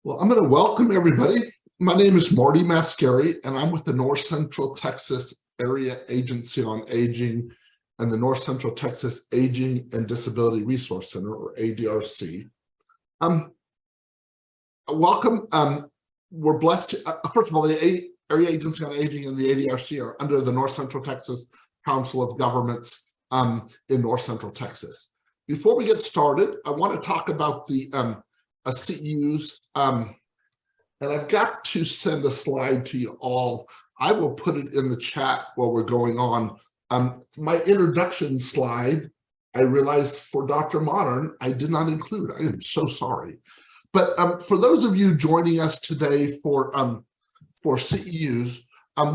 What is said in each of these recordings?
Well, I'm going to welcome everybody. My name is Marty Mascari, and I'm with the North Central Texas Area Agency on Aging and the North Central Texas Aging and Disability Resource Center, or ADRC. Welcome. We're blessed to, first of all, the Area Agency on Aging and the ADRC are under the North Central Texas Council of Governments in North Central Texas. Before we get started, I want to talk about the CEUs, and I've got to send a slide to you all. I will put it in the chat while we're going on. My introduction slide, I realized for Dr. Modern, I did not include. I am so sorry. But for those of you joining us today for CEUs,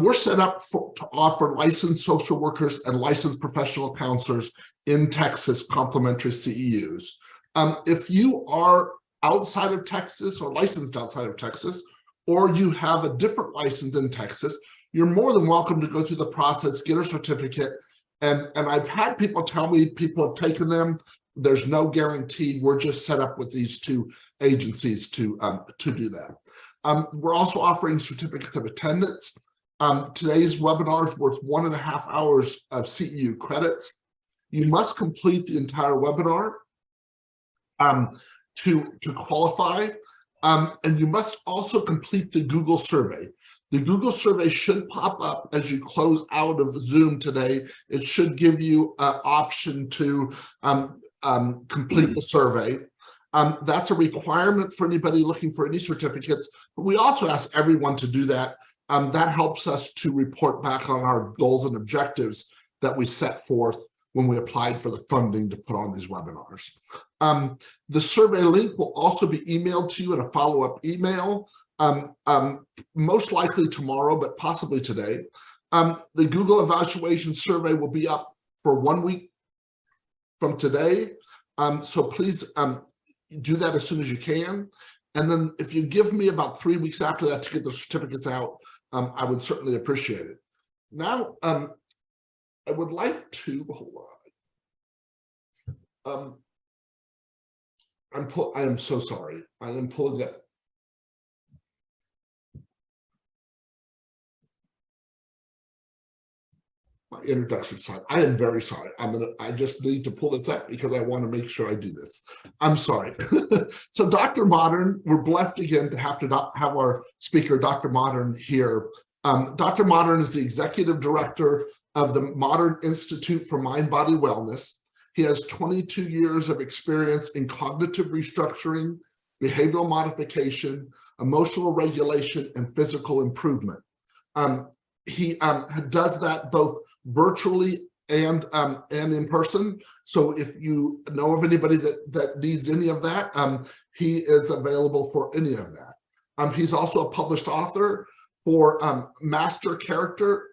we're set up to offer licensed social workers and licensed professional counselors in Texas complimentary CEUs. If you are outside of Texas or licensed outside of Texas, or you have a different license in Texas, you're more than welcome to go through the process, get a certificate. And I've had people tell me people have taken them. There's no guarantee. We're just set up with these two agencies to do that. We're also offering certificates of attendance. Today's webinar is worth 1.5 hours of CEU credits. You must complete the entire webinar to qualify, and you must also complete the Google survey. The Google survey should pop up as you close out of Zoom today. It should give you an option to complete the survey. That's a requirement for anybody looking for any certificates, but we also ask everyone to do that. That helps us to report back on our goals and objectives that we set forth when we applied for the funding to put on these webinars. The survey link will also be emailed to you in a follow-up email, most likely tomorrow, but possibly today. The Google evaluation survey will be up for 1 week from today. So please do that as soon as you can. And then if you give me about 3 weeks after that to get the certificates out, I would certainly appreciate it. Now, I would like to, hold on. I am so sorry. I am pulling up. My introduction slide. I am very sorry. I just need to pull this up because I want to make sure I do this. I'm sorry. So Dr. Modern, we're blessed again to have our speaker, Dr. Modern, here. Dr. Modern is the executive director of the Modern Institute for Mind-Body Wellness. He has 22 years of experience in cognitive restructuring, behavioral modification, emotional regulation, and physical improvement. He does that both virtually and in person. So if you know of anybody that needs any of that, he is available for any of that. He's also a published author for mastering character,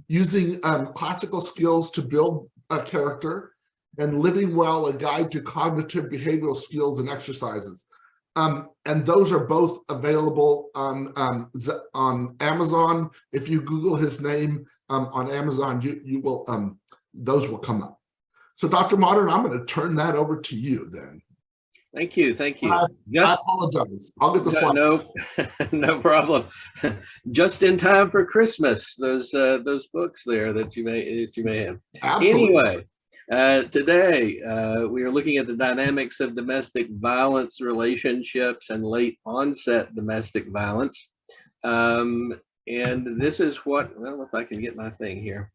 using classical skills to build a character, and Living Well, a guide to cognitive behavioral skills and exercises. And those are both available on Amazon. If you Google his name on Amazon, you will those will come up. So Dr. Modern, I'm going to turn that over to you then. Thank you. Thank you. I apologize. I'll get the slide. No, no problem. Just in time for Christmas. Those books there that you may have. Absolutely. Anyway, today we are looking at the dynamics of domestic violence relationships and late onset domestic violence. And this is what, well, if I can get my thing here.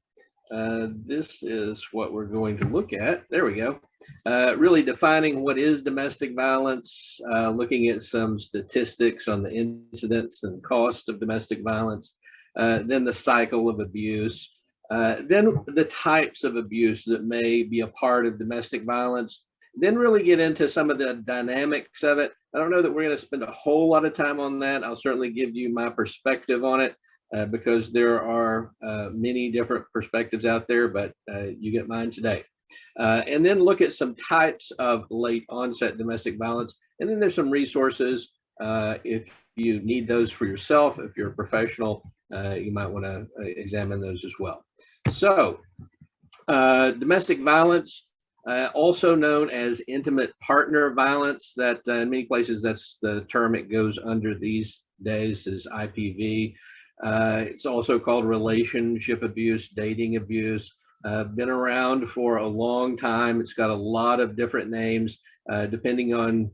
This is what we're going to look at. There we go. Really defining what is domestic violence, looking at some statistics on the incidence and cost of domestic violence, then the cycle of abuse, then the types of abuse that may be a part of domestic violence, then really get into some of the dynamics of it. I don't know that we're going to spend a whole lot of time on that. I'll certainly give you my perspective on it. Because there are many different perspectives out there, but you get mine today. And then look at some types of late onset domestic violence. And then there's some resources. If you need those for yourself, if you're a professional, you might want to examine those as well. So domestic violence, also known as intimate partner violence. That in many places, that's the term it goes under these days, is IPV. It's also called relationship abuse, dating abuse. Been around for a long time. It's got a lot of different names, depending on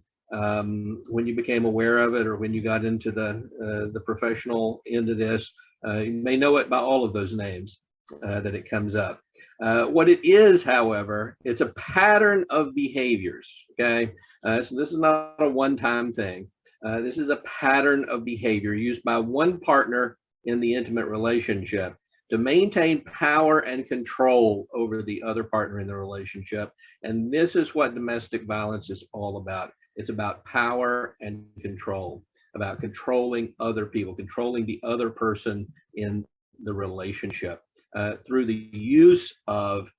when you became aware of it or when you got into the professional end of this. You may know it by all of those names that it comes up. What it is, however, it's a pattern of behaviors, okay? So this is not a one-time thing. This is a pattern of behavior used by one partner in the intimate relationship to maintain power and control over the other partner in the relationship. And this is what domestic violence is all about. It's about power and control, about controlling other people, controlling the other person in the relationship through the use of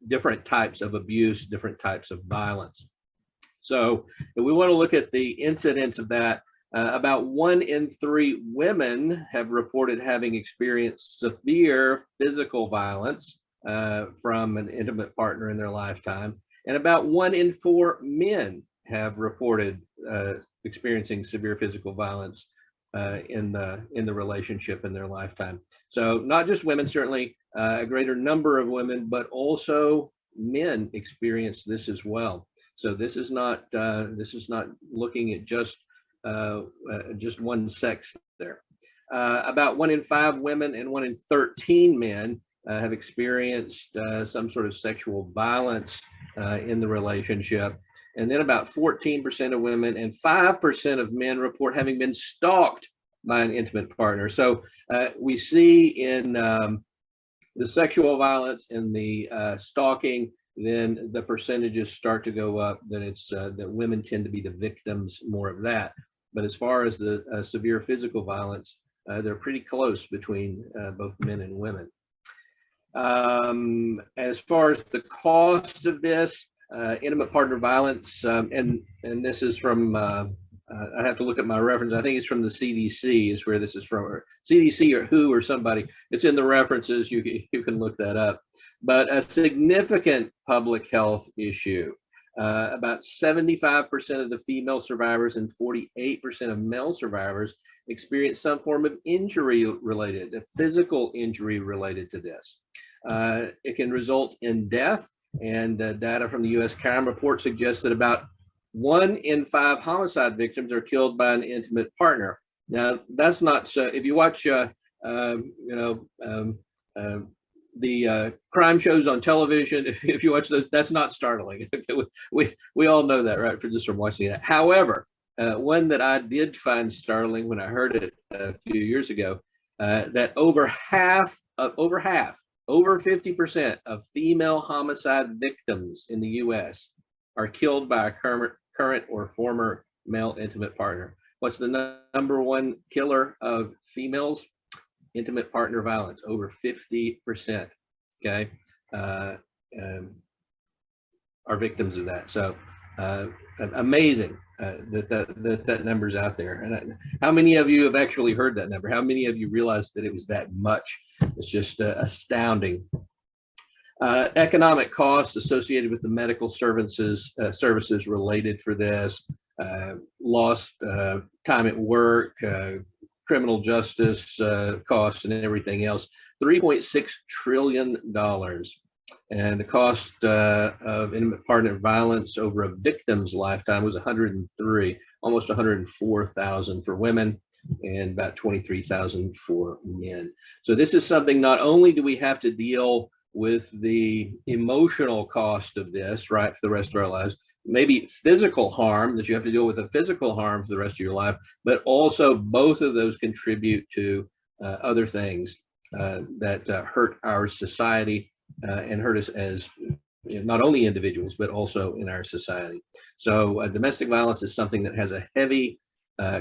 different types of abuse, different types of violence. So if we want to look at the incidence of that, about 1 in 3 women have reported having experienced severe physical violence from an intimate partner in their lifetime. And about 1 in 4 men have reported experiencing severe physical violence in the relationship in their lifetime. So not just women, certainly a greater number of women, but also men experience this as well. So this is not looking at just one sex there. About 1 in 5 women and 1 in 13 men have experienced some sort of sexual violence in the relationship. And then about 14% of women and 5% of men report having been stalked by an intimate partner. So we see in the sexual violence and the stalking, then the percentages start to go up. That it's that women tend to be the victims more of that. But as far as the severe physical violence, they're pretty close between both men and women. As far as the cost of this, intimate partner violence, and this is from, I have to look at my reference. I think it's from the CDC is where this is from, or CDC or WHO or somebody. It's in the references. You can look that up. But a significant public health issue. About 75% of the female survivors and 48% of male survivors experience some form of injury related, a physical injury related to this. It can result in death, and data from the U.S. Crime Report suggests that about 1 in 5 homicide victims are killed by an intimate partner. Now, that's not so. If you watch, the crime shows on television, if you watch those, that's not startling. we all know that, right, just from watching that. However, one that I did find startling when I heard it a few years ago, that over 50% of female homicide victims in the U.S. are killed by a current or former male intimate partner. What's the number one killer of females? Intimate partner violence, over 50%, okay, are victims of that. So amazing that number's out there. And how many of you have actually heard that number? How many of you realized that it was that much? It's just astounding. Economic costs associated with the medical services related for this, lost time at work, criminal justice costs and everything else, $3.6 trillion. And the cost of intimate partner violence over a victim's lifetime was 103, almost 104,000 for women and about 23,000 for men. So this is something, not only do we have to deal with the emotional cost of this, right, for the rest of our lives, maybe physical harm, that you have to deal with the physical harm for the rest of your life, but also both of those contribute to other things that hurt our society and hurt us as not only individuals, but also in our society. So domestic violence is something that has a heavy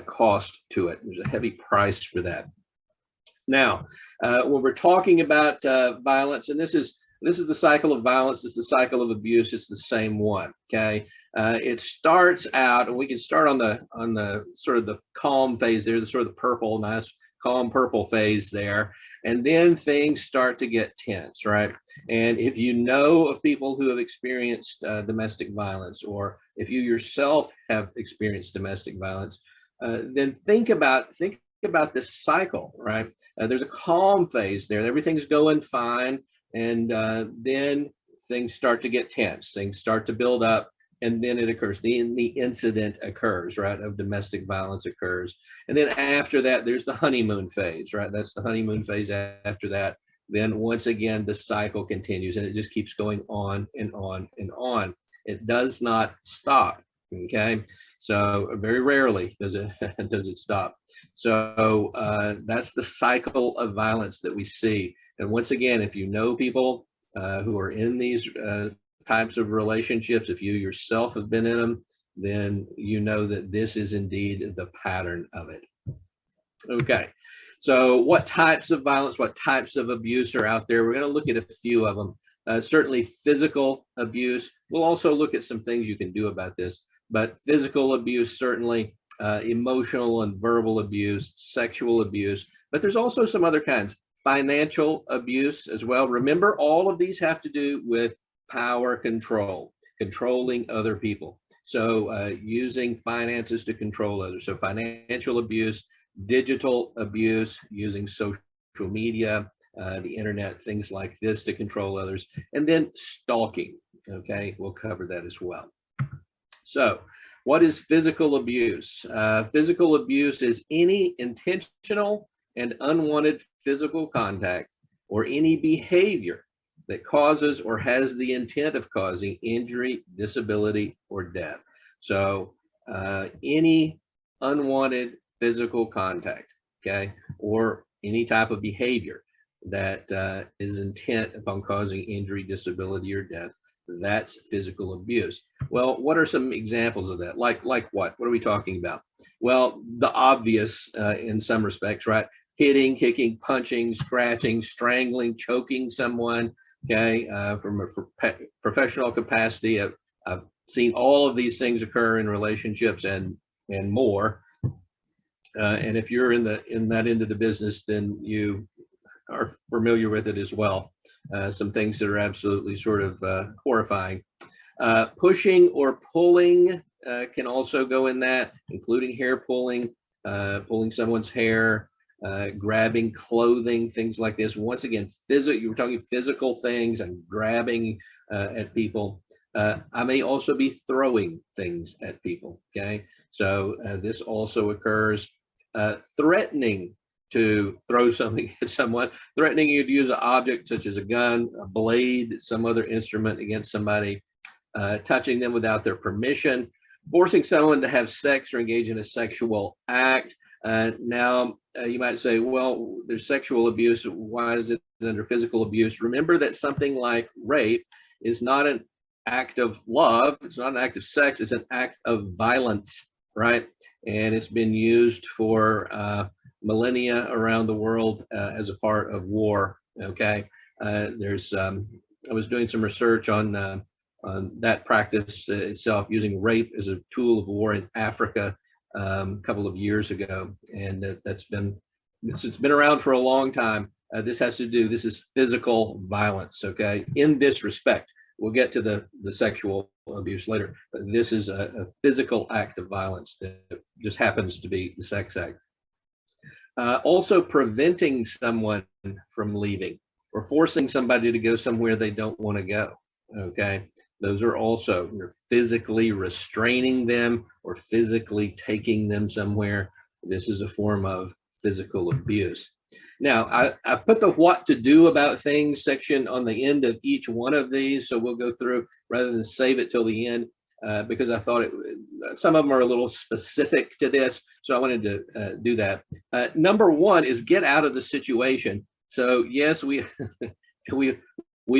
cost to it. There's a heavy price for that. Now, when we're talking about violence, and this is the cycle of violence, it's the cycle of abuse, it's the same one, okay? It starts out, and we can start on the sort of the calm phase there, the sort of the purple, nice calm purple phase there. And then things start to get tense, right? And if you know of people who have experienced domestic violence, or if you yourself have experienced domestic violence, then think about this cycle, right? There's a calm phase there. Everything's going fine. And then things start to get tense. Things start to build up. And then it occurs. The incident occurs, right? Of domestic violence occurs. And then after that, there's the honeymoon phase, right? That's the honeymoon phase after that. Then once again, the cycle continues, and it just keeps going on and on and on. It does not stop. Okay, so very rarely does it stop. So that's the cycle of violence that we see. And once again, if you know people who are in these types of relationships, if you yourself have been in them, then you know that this is indeed the pattern of it. Okay, so what types of violence, what types of abuse are out there? We're going to look at a few of them. Certainly physical abuse. We'll also look at some things you can do about this, but physical abuse, certainly emotional and verbal abuse, sexual abuse, but there's also some other kinds. Financial abuse as well. Remember, all of these have to do with power control, controlling other people. So using finances to control others. So financial abuse, digital abuse, using social media, the internet, things like this to control others. And then stalking. Okay, we'll cover that as well. So what is physical abuse? Physical abuse is any intentional and unwanted physical contact or any behavior that causes or has the intent of causing injury, disability, or death. So any unwanted physical contact, okay, or any type of behavior that is intent upon causing injury, disability, or death, that's physical abuse. Well, what are some examples of that? Like what? What are we talking about? Well, the obvious in some respects, right? Hitting, kicking, punching, scratching, strangling, choking someone, okay, from a professional capacity. I've seen all of these things occur in relationships and more. And if you're in that end of the business, then you are familiar with it as well. Some things that are absolutely sort of horrifying. Pushing or pulling can also go in that, including hair pulling, pulling someone's hair, grabbing clothing, things like this. Once again, you were talking physical things and grabbing at people. I may also be throwing things at people, okay? So this also occurs. Threatening to throw something at someone, threatening you to use an object such as a gun, a blade, some other instrument against somebody, touching them without their permission, forcing someone to have sex or engage in a sexual act. Now, you might say, well, there's sexual abuse. Why is it under physical abuse? Remember that something like rape is not an act of love. It's not an act of sex. It's an act of violence, right? And it's been used for millennia around the world as a part of war. Okay, I was doing some research on that practice itself, using rape as a tool of war in Africa a couple of years ago, and it's been around for a long time. This is physical violence. Okay, in this respect. We'll get to the sexual abuse later, but this is a physical act of violence that just happens to be the sex act. Also preventing someone from leaving or forcing somebody to go somewhere they don't want to go, okay? Those are also, you're physically restraining them or physically taking them somewhere. This is a form of physical abuse. Now, I put the what to do about things section on the end of each one of these, so we'll go through rather than save it till the end, because I thought some of them are a little specific to this, so I wanted to do that. Number one is get out of the situation. So yes, we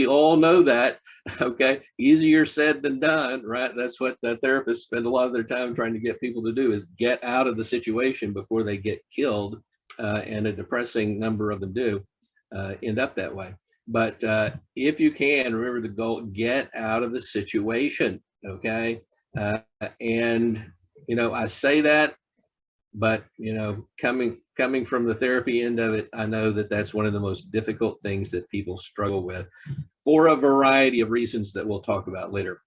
all know that, okay? Easier said than done, right? That's what the therapists spend a lot of their time trying to get people to do, is get out of the situation before they get killed. And a depressing number of them do end up that way. But if you can, remember the goal, get out of the situation, okay? And, I say that But coming from the therapy end of it, I know that that's one of the most difficult things that people struggle with for a variety of reasons that we'll talk about later.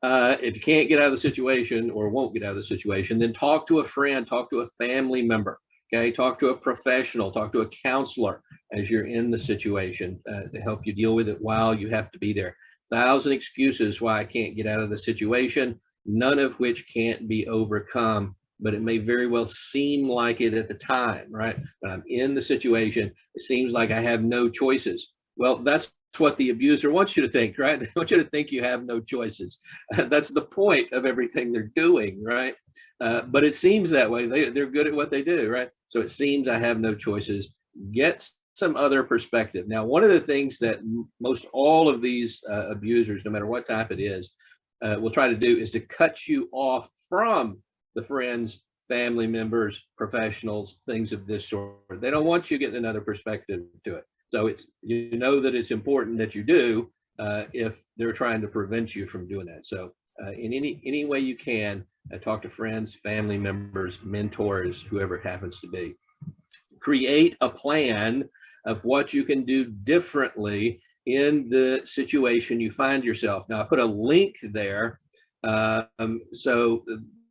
If you can't get out of the situation or won't get out of the situation, then talk to a friend, talk to a family member, okay? Talk to a professional, talk to a counselor as you're in the situation to help you deal with it while you have to be there. 1,000 excuses why I can't get out of the situation, none of which can't be overcome, but it may very well seem like it at the time, right? When I'm in the situation, it seems like I have no choices. Well, that's what the abuser wants you to think, right? They want you to think you have no choices. That's the point of everything they're doing, right? But it seems that way. They're good at what they do, right? So it seems I have no choices. Get some other perspective. Now, one of the things that most all of these abusers, no matter what type it is, will try to do is to cut you off from the friends, family members, professionals, things of this sort. They don't want you getting another perspective to it. So it's, that it's important that you do if they're trying to prevent you from doing that. So in any way you can, talk to friends, family members, mentors, whoever it happens to be. Create a plan of what you can do differently in the situation you find yourself. Now I put a link there, so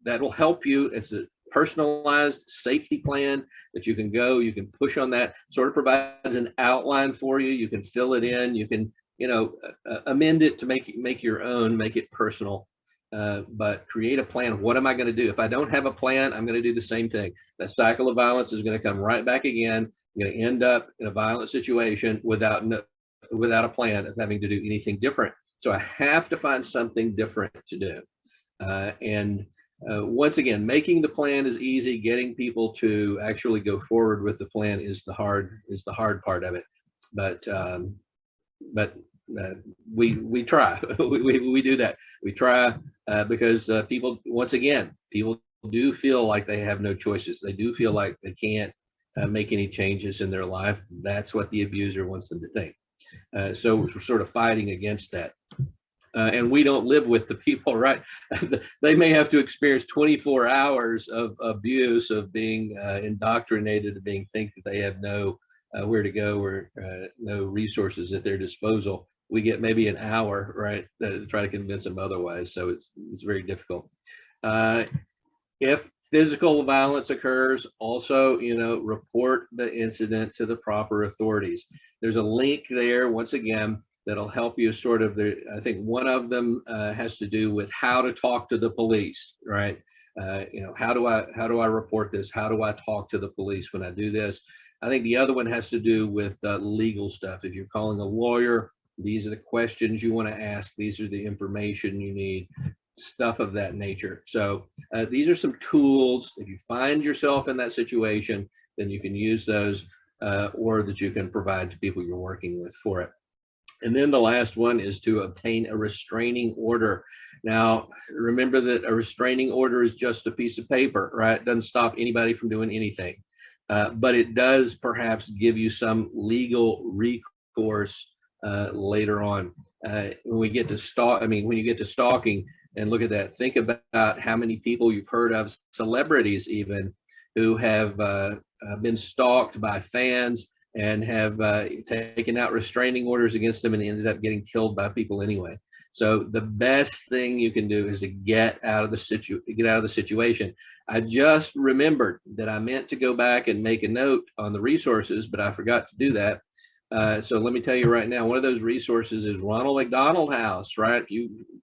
that will help you. It's a personalized safety plan that you can push on that. Sort of provides an outline for you. You can fill it in. You can, amend it to make your own, make it personal. But create a plan. What am I going to do? If I don't have a plan, I'm going to do the same thing. That cycle of violence is going to come right back again. I'm going to end up in a violent situation without a plan of having to do anything different. So I have to find something different to do. Once again, making the plan is easy. Getting people to actually go forward with the plan is the hard part of it. But we try. we do that. We try because people, once again, people do feel like they have no choices. They do feel like they can't make any changes in their life. That's what the abuser wants them to think. So we're sort of fighting against that. And we don't live with the people, right? They may have to experience 24 hours of abuse, of being indoctrinated, of being think that they have no where to go or no resources at their disposal. We get maybe an hour, right, to try to convince them otherwise. So it's very difficult. If physical violence occurs, also, report the incident to the proper authorities. There's a link there, once again, that'll help you sort of. I think one of them has to do with how to talk to the police, right? How do I report this? How do I talk to the police when I do this? I think the other one has to do with legal stuff. If you're calling a lawyer, these are the questions you want to ask. These are the information you need, stuff of that nature. So these are some tools. If you find yourself in that situation, then you can use those or that you can provide to people you're working with for it. And then the last one is to obtain a restraining order. Now, remember that a restraining order is just a piece of paper, right? It doesn't stop anybody from doing anything. But it does perhaps give you some legal recourse later on. When you get to stalking and look at that, think about how many people you've heard of, celebrities even, who have been stalked by fans and have taken out restraining orders against them and ended up getting killed by people anyway. So the best thing you can do is to get out of the situation. I just remembered that I meant to go back and make a note on the resources, but I forgot to do that. So let me tell you right now, one of those resources is Ronald McDonald House, right? If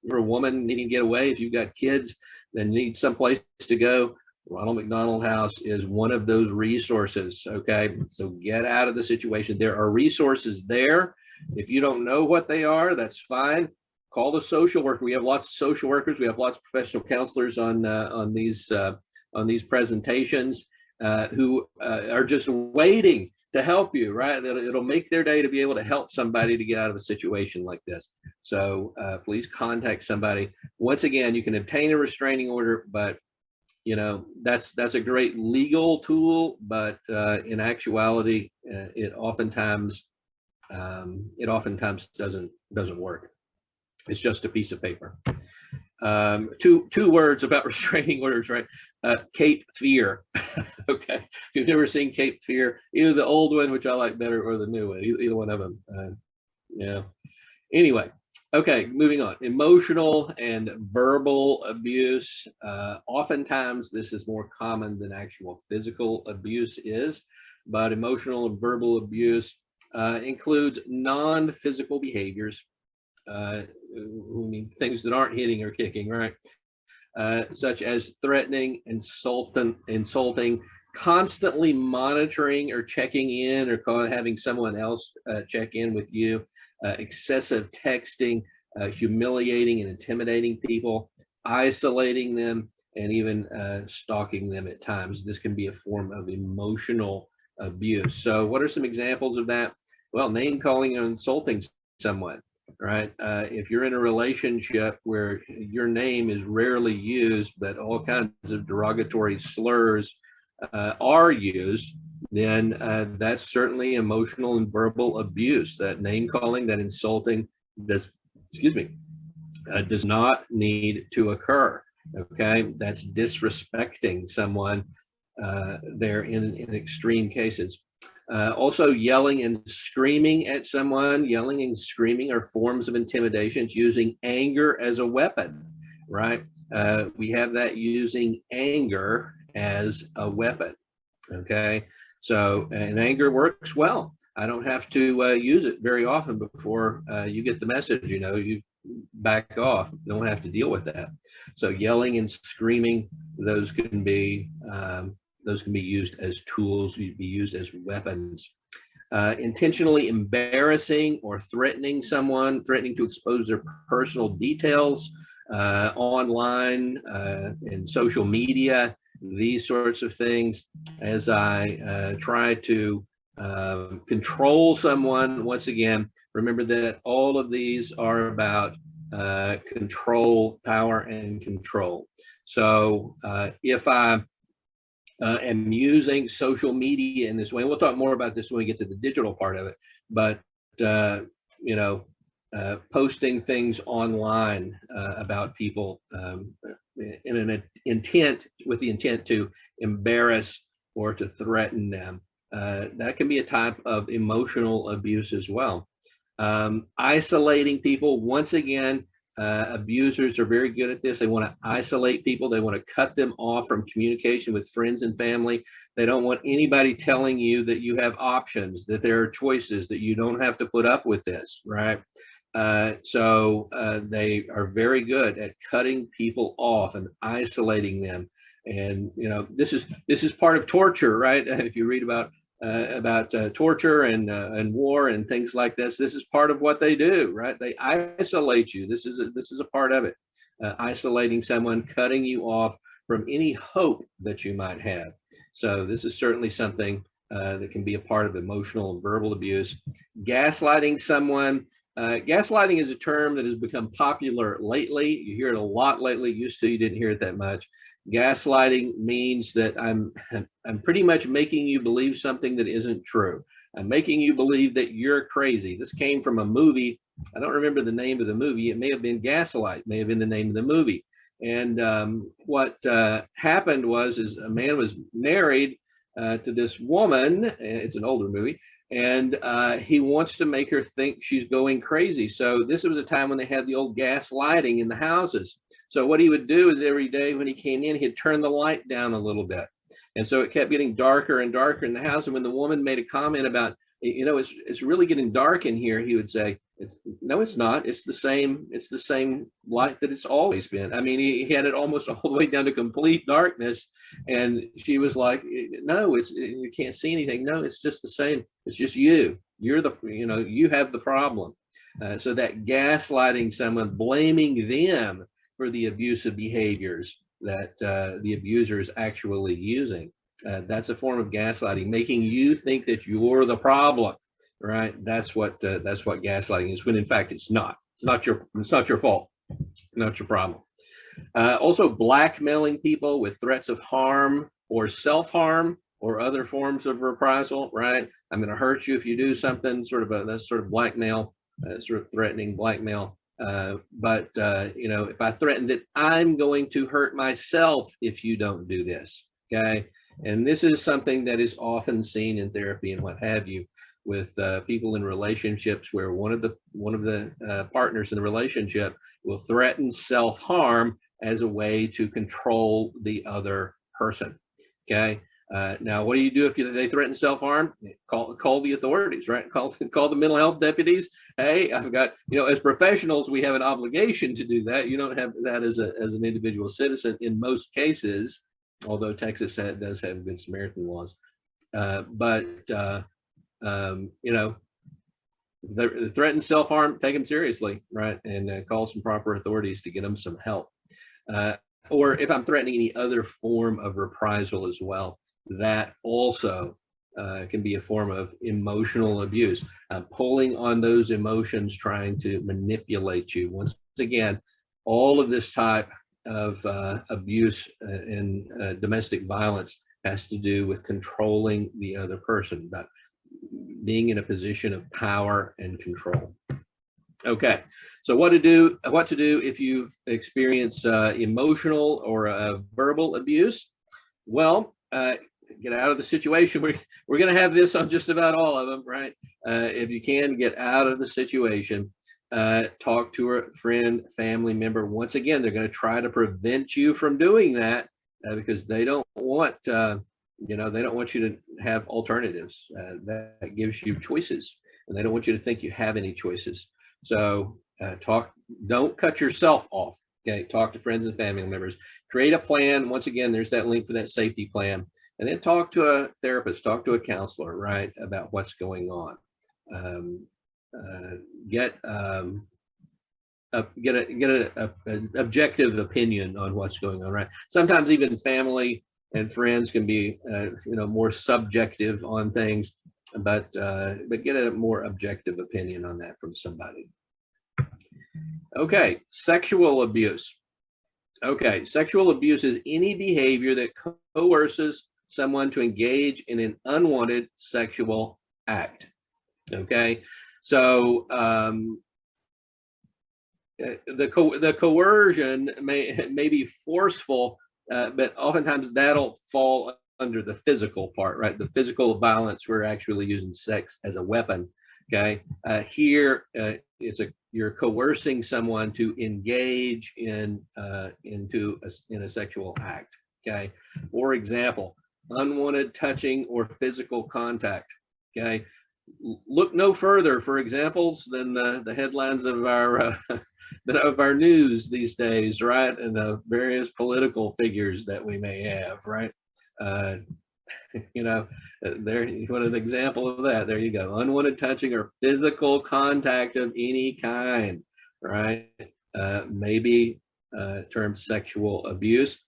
you're a woman needing to get away, if you've got kids that need someplace to go, Ronald McDonald House is one of those resources, okay? So get out of the situation. There are resources there. If you don't know what they are, that's fine. Call the social worker. We have lots of social workers. We have lots of professional counselors on these presentations who are just waiting to help you, right? It'll make their day to be able to help somebody to get out of a situation like this. So please contact somebody. Once again, you can obtain a restraining order, but that's a great legal tool, but in actuality, it oftentimes doesn't work. It's just a piece of paper. Two words about restraining orders, right? Cape Fear. Okay, if you've never seen Cape Fear, either the old one, which I like better, or the new one, either one of them. Yeah. Anyway, okay, moving on. Emotional and verbal abuse. Oftentimes, this is more common than actual physical abuse is, but emotional and verbal abuse includes non-physical behaviors. I mean, things that aren't hitting or kicking, right? Such as threatening, insulting, constantly monitoring or checking in, or having someone else check in with you, excessive texting, humiliating and intimidating people, isolating them, and even stalking them at times. This can be a form of emotional abuse. So what are some examples of that? Well, name calling and insulting someone. Right? If you're in a relationship where your name is rarely used, but all kinds of derogatory slurs are used, then that's certainly emotional and verbal abuse. That name calling, that insulting, does not need to occur. Okay, that's disrespecting someone there in extreme cases. Also, yelling and screaming at someone. Yelling and screaming are forms of intimidation. It's using anger as a weapon, right? We have that, using anger as a weapon, okay? So, and anger works well. I don't have to use it very often before you get the message, you back off, don't have to deal with that. So yelling and screaming, those can be used as tools, be used as weapons. Intentionally embarrassing or threatening someone, threatening to expose their personal details online and social media, these sorts of things. As I try to control someone, once again, remember that all of these are about control, power, and control. So if I am using social media in this way, and we'll talk more about this when we get to the digital part of it, but posting things online about people in an intent, with the intent to embarrass or to threaten them, that can be a type of emotional abuse as well. Isolating people, once again, abusers are very good at this. They want to isolate people. They want to cut them off from communication with friends and family. They don't want anybody telling you that you have options, that there are choices, that you don't have to put up with this, right? So they are very good at cutting people off and isolating them. And this is part of torture, right? If you read about torture and war and things like this is part of what they do, right? They isolate you. This is a part of it. Isolating someone, cutting you off from any hope that you might have. So this is certainly something that can be a part of emotional and verbal abuse. Gaslighting someone. Gaslighting is a term that has become popular lately. You hear it a lot lately. Used to, you didn't hear it that much. Gaslighting means that I'm pretty much making you believe something that isn't true. I'm making you believe that you're crazy. This came from a movie. I don't remember the name of the movie. It may have been Gaslight, may have been the name of the movie. And what happened was a man was married to this woman. It's an older movie. And he wants to make her think she's going crazy. So this was a time when they had the old gas lighting in the houses. So what he would do is every day when he came in, he'd turn the light down a little bit. And so it kept getting darker and darker in the house. And when the woman made a comment about, it's really getting dark in here, he would say, no, it's not. It's the same light that it's always been. I mean, he had it almost all the way down to complete darkness. And she was like, no, you can't see anything. No, it's just the same. It's just you. You have the problem. So that gaslighting someone, blaming them for the abusive behaviors that the abuser is actually using. That's a form of gaslighting, making you think that you're the problem, right? That's what gaslighting is, when in fact it's not. It's not your fault, not your problem. Also, blackmailing people with threats of harm or self-harm or other forms of reprisal, right? I'm going to hurt you if you do something. That's sort of blackmail, sort of threatening blackmail. You know, if I threaten that I'm going to hurt myself if you don't do this, okay? And this is something that is often seen in therapy and what have you, with people in relationships where one of the partners in the relationship will threaten self-harm as a way to control the other person. Okay. Now, what do you do if they threaten self-harm? Call the authorities, right? Call the mental health deputies. Hey, I've got, you know, as professionals, we have an obligation to do that. You don't have that as an individual citizen in most cases, although Texas does have Good Samaritan laws. You know, the threaten self-harm, take them seriously, right? And call some proper authorities to get them some help. Or if I'm threatening any other form of reprisal as well, that also can be a form of emotional abuse. Pulling on those emotions, trying to manipulate you. Once again, all of this type of abuse and domestic violence has to do with controlling the other person, about being in a position of power and control. Okay, so what to do if you've experienced emotional or verbal abuse? Well, get out of the situation. We're going to have this on just about all of them, right? If you can, get out of the situation. Talk to a friend, family member. Once again, they're going to try to prevent you from doing that because they don't want, you know, they don't want you to have alternatives. That gives you choices, and they don't want you to think you have any choices. So don't cut yourself off. Okay, talk to friends and family members. Create a plan. Once again, there's that link for that safety plan, and then talk to a therapist, talk to a counselor, right, about what's going on. Get an objective opinion on what's going on, right? Sometimes even family and friends can be, you know, more subjective on things, but get a more objective opinion on that from somebody. Okay, sexual abuse. Okay, sexual abuse is any behavior that coerces someone to engage in an unwanted sexual act. Okay, so the coercion may be forceful, but oftentimes that'll fall under the physical part, right? The physical violence, we're actually using sex as a weapon. Okay, here you're coercing someone to engage in a sexual act. Okay, for example, unwanted touching or physical contact. Okay, look no further for examples than the headlines of our news these days, right? And the various political figures that we may have, right? You know, there you want an example of that. There you go. Unwanted touching or physical contact of any kind, right? Maybe termed sexual abuse.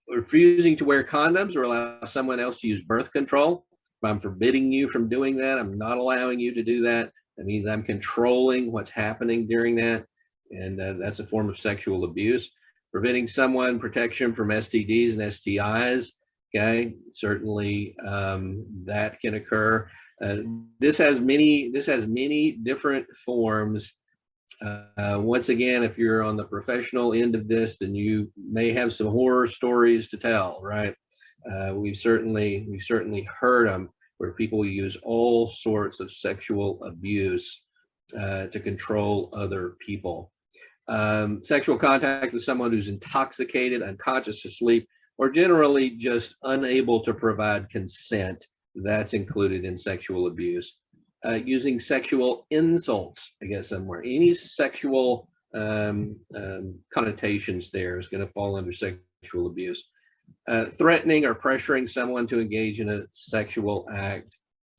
Refusing to wear condoms or allow someone else to use birth control. If I'm forbidding you from doing that, I'm not allowing you to do that. That means I'm controlling what's happening during that. And that's a form of sexual abuse. Preventing someone protection from STDs and STIs. Okay, certainly that can occur. This has many different forms. Once again, if you're on the professional end of this, then you may have some horror stories to tell, right? We've certainly heard them, where people use all sorts of sexual abuse to control other people. Sexual contact with someone who's intoxicated, unconscious, asleep, or generally just unable to provide consent, that's included in sexual abuse. Using sexual insults against someone, any sexual connotations there is going to fall under sexual abuse. Threatening or pressuring someone to engage in a sexual act.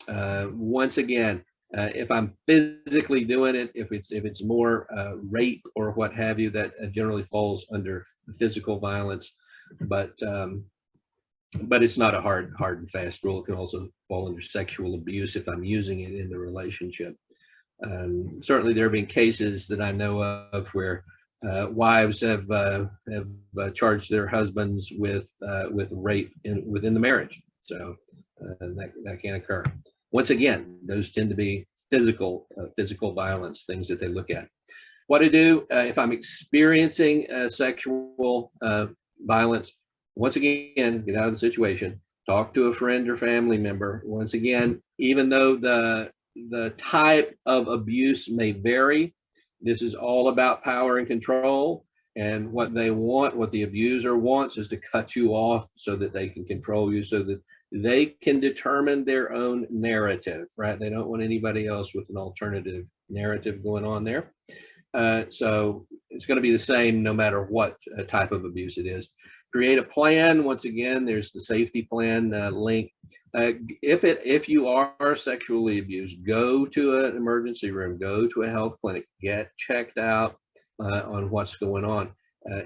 Once again, if I'm physically doing it, if it's more rape or what have you, that generally falls under physical violence. But it's not a hard and fast rule. It can also fall under sexual abuse if I'm using it in the relationship. Certainly, there have been cases that I know of where wives have charged their husbands with rape within the marriage. So that can occur. Once again, those tend to be physical violence, things that they look at. What to do if I'm experiencing sexual violence. Once again, get out of the situation. Talk to a friend or family member. Once again, even though the type of abuse may vary, this is all about power and control. And what they want, what the abuser wants, is to cut you off so that they can control you, so that they can determine their own narrative, right? They don't want anybody else with an alternative narrative going on there. So it's going to be the same no matter what type of abuse it is. Create a plan. Once again, there's the safety plan link. If you are sexually abused, go to an emergency room, go to a health clinic, get checked out on what's going on,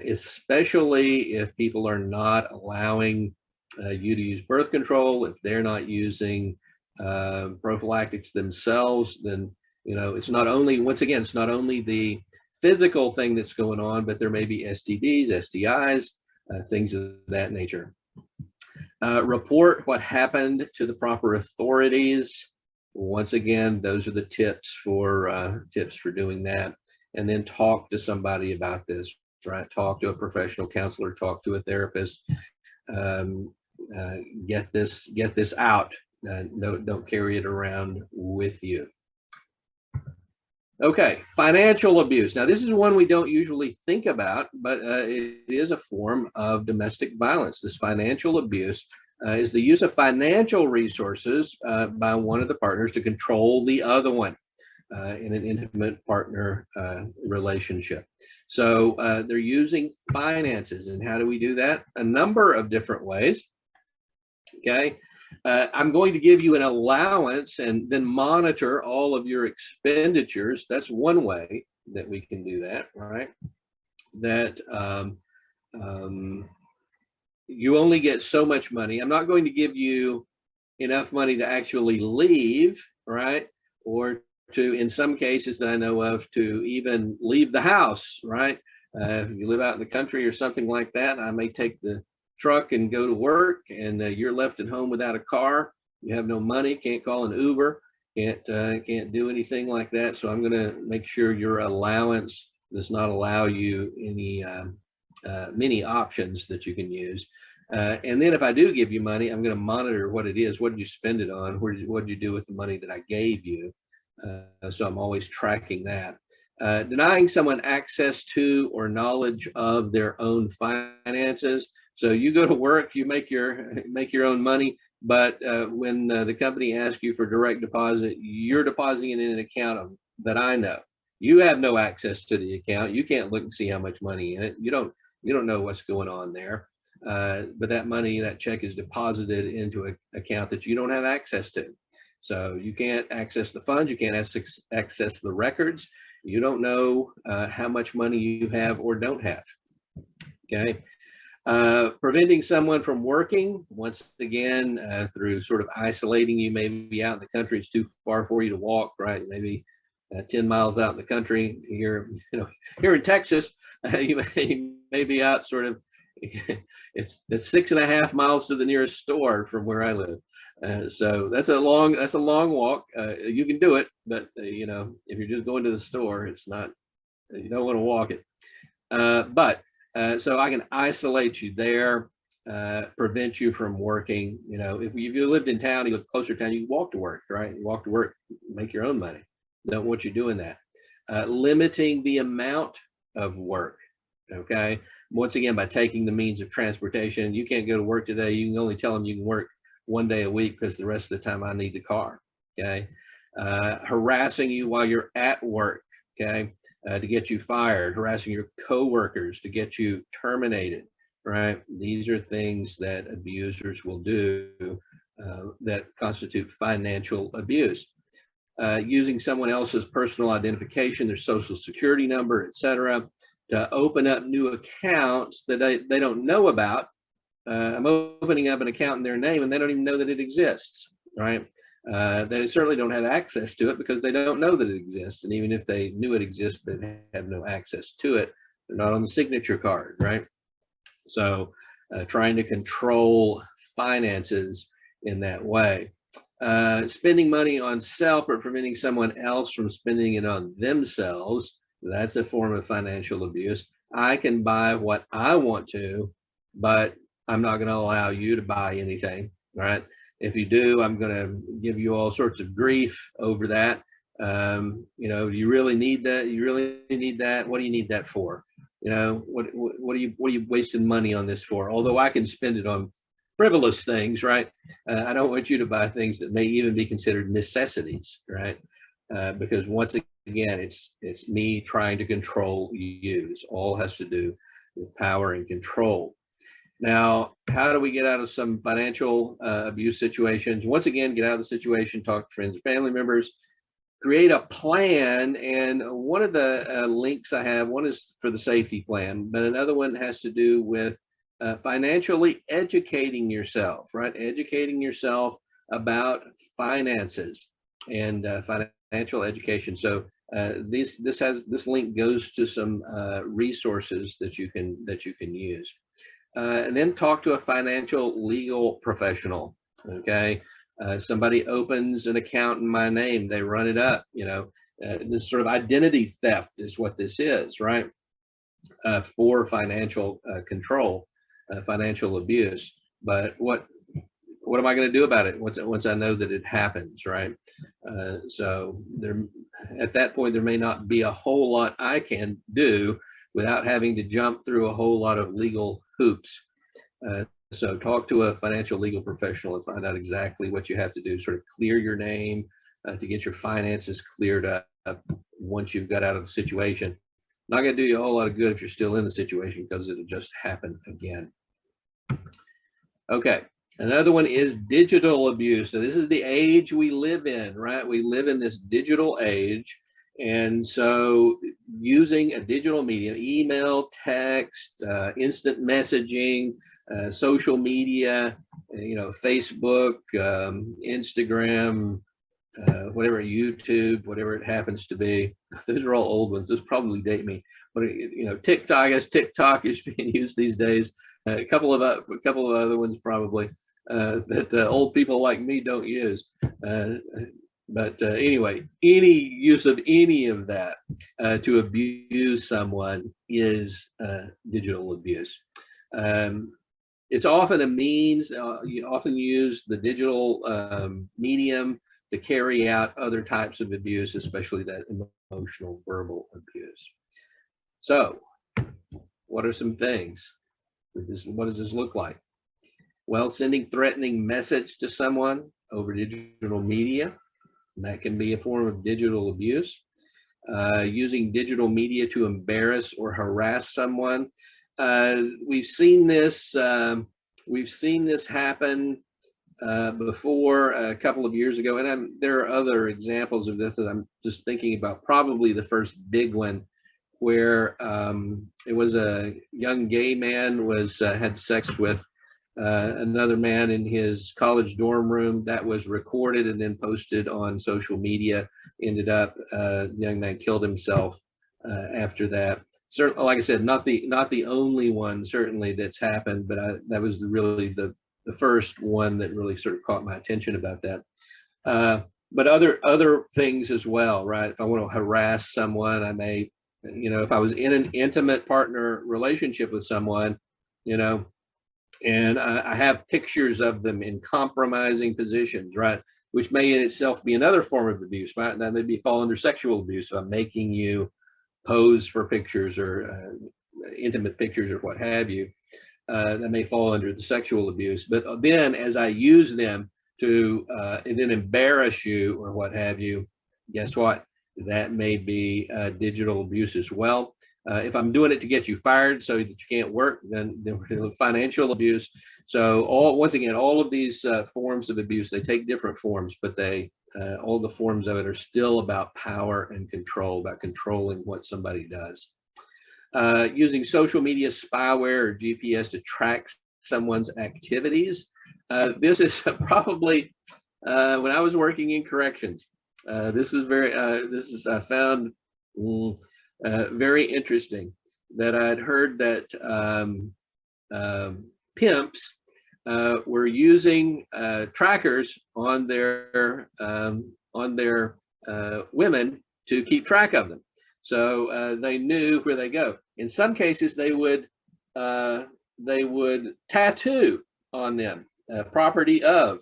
especially if people are not allowing you to use birth control. If they're not using prophylactics themselves, then it's not only, once again, it's not only the physical thing that's going on, but there may be STDs, STIs, things of that nature. Report what happened to the proper authorities. Once again, those are the tips for doing that. And then talk to somebody about this, right? Talk to a professional counselor, talk to a therapist. Get this out. Don't carry it around with you. Okay, financial abuse. Now, this is one we don't usually think about, but it is a form of domestic violence. This financial abuse is the use of financial resources by one of the partners to control the other one in an intimate partner relationship. So they're using finances. And how do we do that? A number of different ways. Okay. I'm going to give you an allowance and then monitor all of your expenditures. That's one way that we can do that, right? That you only get so much money. I'm not going to give you enough money to actually leave, right? Or to, in some cases that I know of, to even leave the house, right? If you live out in the country or something like that, I may take the truck and go to work, and you're left at home without a car. You have no money, can't call an Uber, can't do anything like that. So I'm going to make sure your allowance does not allow you any many options that you can use. And then if I do give you money, I'm going to monitor what it is. What did you spend it on? What did you do with the money that I gave you? So I'm always tracking that. Denying someone access to or knowledge of their own finances. So you go to work, you make your own money, but when the company asks you for direct deposit, you're depositing it in an account that I know. You have no access to the account. You can't look and see how much money in it. You don't know what's going on there. But that money, that check is deposited into an account that you don't have access to. So you can't access the funds. You can't access the records. You don't know how much money you have or don't have. Okay. Preventing someone from working, once again, through sort of isolating you. Maybe out in the country, it's too far for you to walk, right? Maybe 10 miles out in the country. Here in Texas, you may be out sort of, it's 6.5 miles to the nearest store from where I live. So that's a long walk. You can do it, but if you're just going to the store, it's not, you don't want to walk it. So I can isolate you there, prevent you from working. If you lived in town, you live closer to town, you walk to work, right? You walk to work, make your own money. Don't want you doing that. Limiting the amount of work, okay? Once again, by taking the means of transportation. You can't go to work today. You can only tell them you can work one day a week because the rest of the time I need the car, okay? Harassing you while you're at work, okay? To get you fired, harassing your coworkers to get you terminated, right? These are things that abusers will do that constitute financial abuse. Using someone else's personal identification, their social security number, etc., to open up new accounts that they don't know about. I'm opening up an account in their name and they don't even know that it exists, right? They certainly don't have access to it because they don't know that it exists. And even if they knew it exists, they have no access to it. They're not on the signature card, right? So trying to control finances in that way. Spending money on self but preventing someone else from spending it on themselves, that's a form of financial abuse. I can buy what I want to, but I'm not going to allow you to buy anything, right? If you do, I'm going to give you all sorts of grief over that. You know, you really need that. You really need that. What do you need that for? You know, what are you wasting money on this for? Although I can spend it on frivolous things, right? I don't want you to buy things that may even be considered necessities, right? Because once again, it's me trying to control you. This all has to do with power and control. Now, how do we get out of some financial abuse situations? Once again, get out of the situation, talk to friends and family members, create a plan. And one of the links I have, one is for the safety plan, but another one has to do with financially educating yourself, right? Educating yourself about finances and financial education. So this link goes to some resources that you can use. And then talk to a financial legal professional. Okay, somebody opens an account in my name, they run it up. You know, this sort of identity theft is what this is, right? For financial control, financial abuse. But what am I going to do about it once I know that it happens, right? So there, at that point, there may not be a whole lot I can do without having to jump through a whole lot of legal hoops. So talk to a financial legal professional and find out exactly what you have to do. Sort of clear your name to get your finances cleared up once you've got out of the situation. Not going to do you a whole lot of good if you're still in the situation, because it'll just happen again. Okay, another one is digital abuse. So this is the age we live in, right? We live in this digital age. And so using a digital medium, email, text, instant messaging, social media, you know, Facebook, Instagram, whatever, YouTube, whatever it happens to be. Those are all old ones. Those probably date me. But you know, TikTok, I guess TikTok is being used these days. A couple of other ones probably that old people like me don't use. But anyway, any use of any of that to abuse someone is digital abuse. It's often a means, you often use the digital medium to carry out other types of abuse, especially that emotional, verbal abuse. So, what are some things? What does this look like? Well, sending threatening message to someone over digital media. That can be a form of digital abuse. Using digital media to embarrass or harass someone. We've seen this happen before a couple of years ago, and there are other examples of this that I'm just thinking about. Probably the first big one, where it was a young gay man had sex with another man in his college dorm room. That was recorded and then posted on social media. Ended up the young man killed himself after that. Certainly, like I said, not the only one certainly that's happened, but that was really the first one that really sort of caught my attention about that. But other things as well, right? If I want to harass someone, I may, you know, if I was in an intimate partner relationship with someone, you know, and I have pictures of them in compromising positions, right? Which may in itself be another form of abuse, right? That may fall under sexual abuse. So I'm making you pose for pictures or intimate pictures or what have you. That may fall under the sexual abuse. But then as I use them to and then embarrass you or what have you, guess what? That may be digital abuse as well. If I'm doing it to get you fired so that you can't work, then financial abuse. So once again, all of these forms of abuse, they take different forms, but all the forms of it are still about power and control, about controlling what somebody does. Using social media spyware or GPS to track someone's activities. This is probably when I was working in corrections. This is I found very interesting, that I'd heard that pimps were using trackers on their women to keep track of them. So they knew where they go. In some cases, they would tattoo on them property of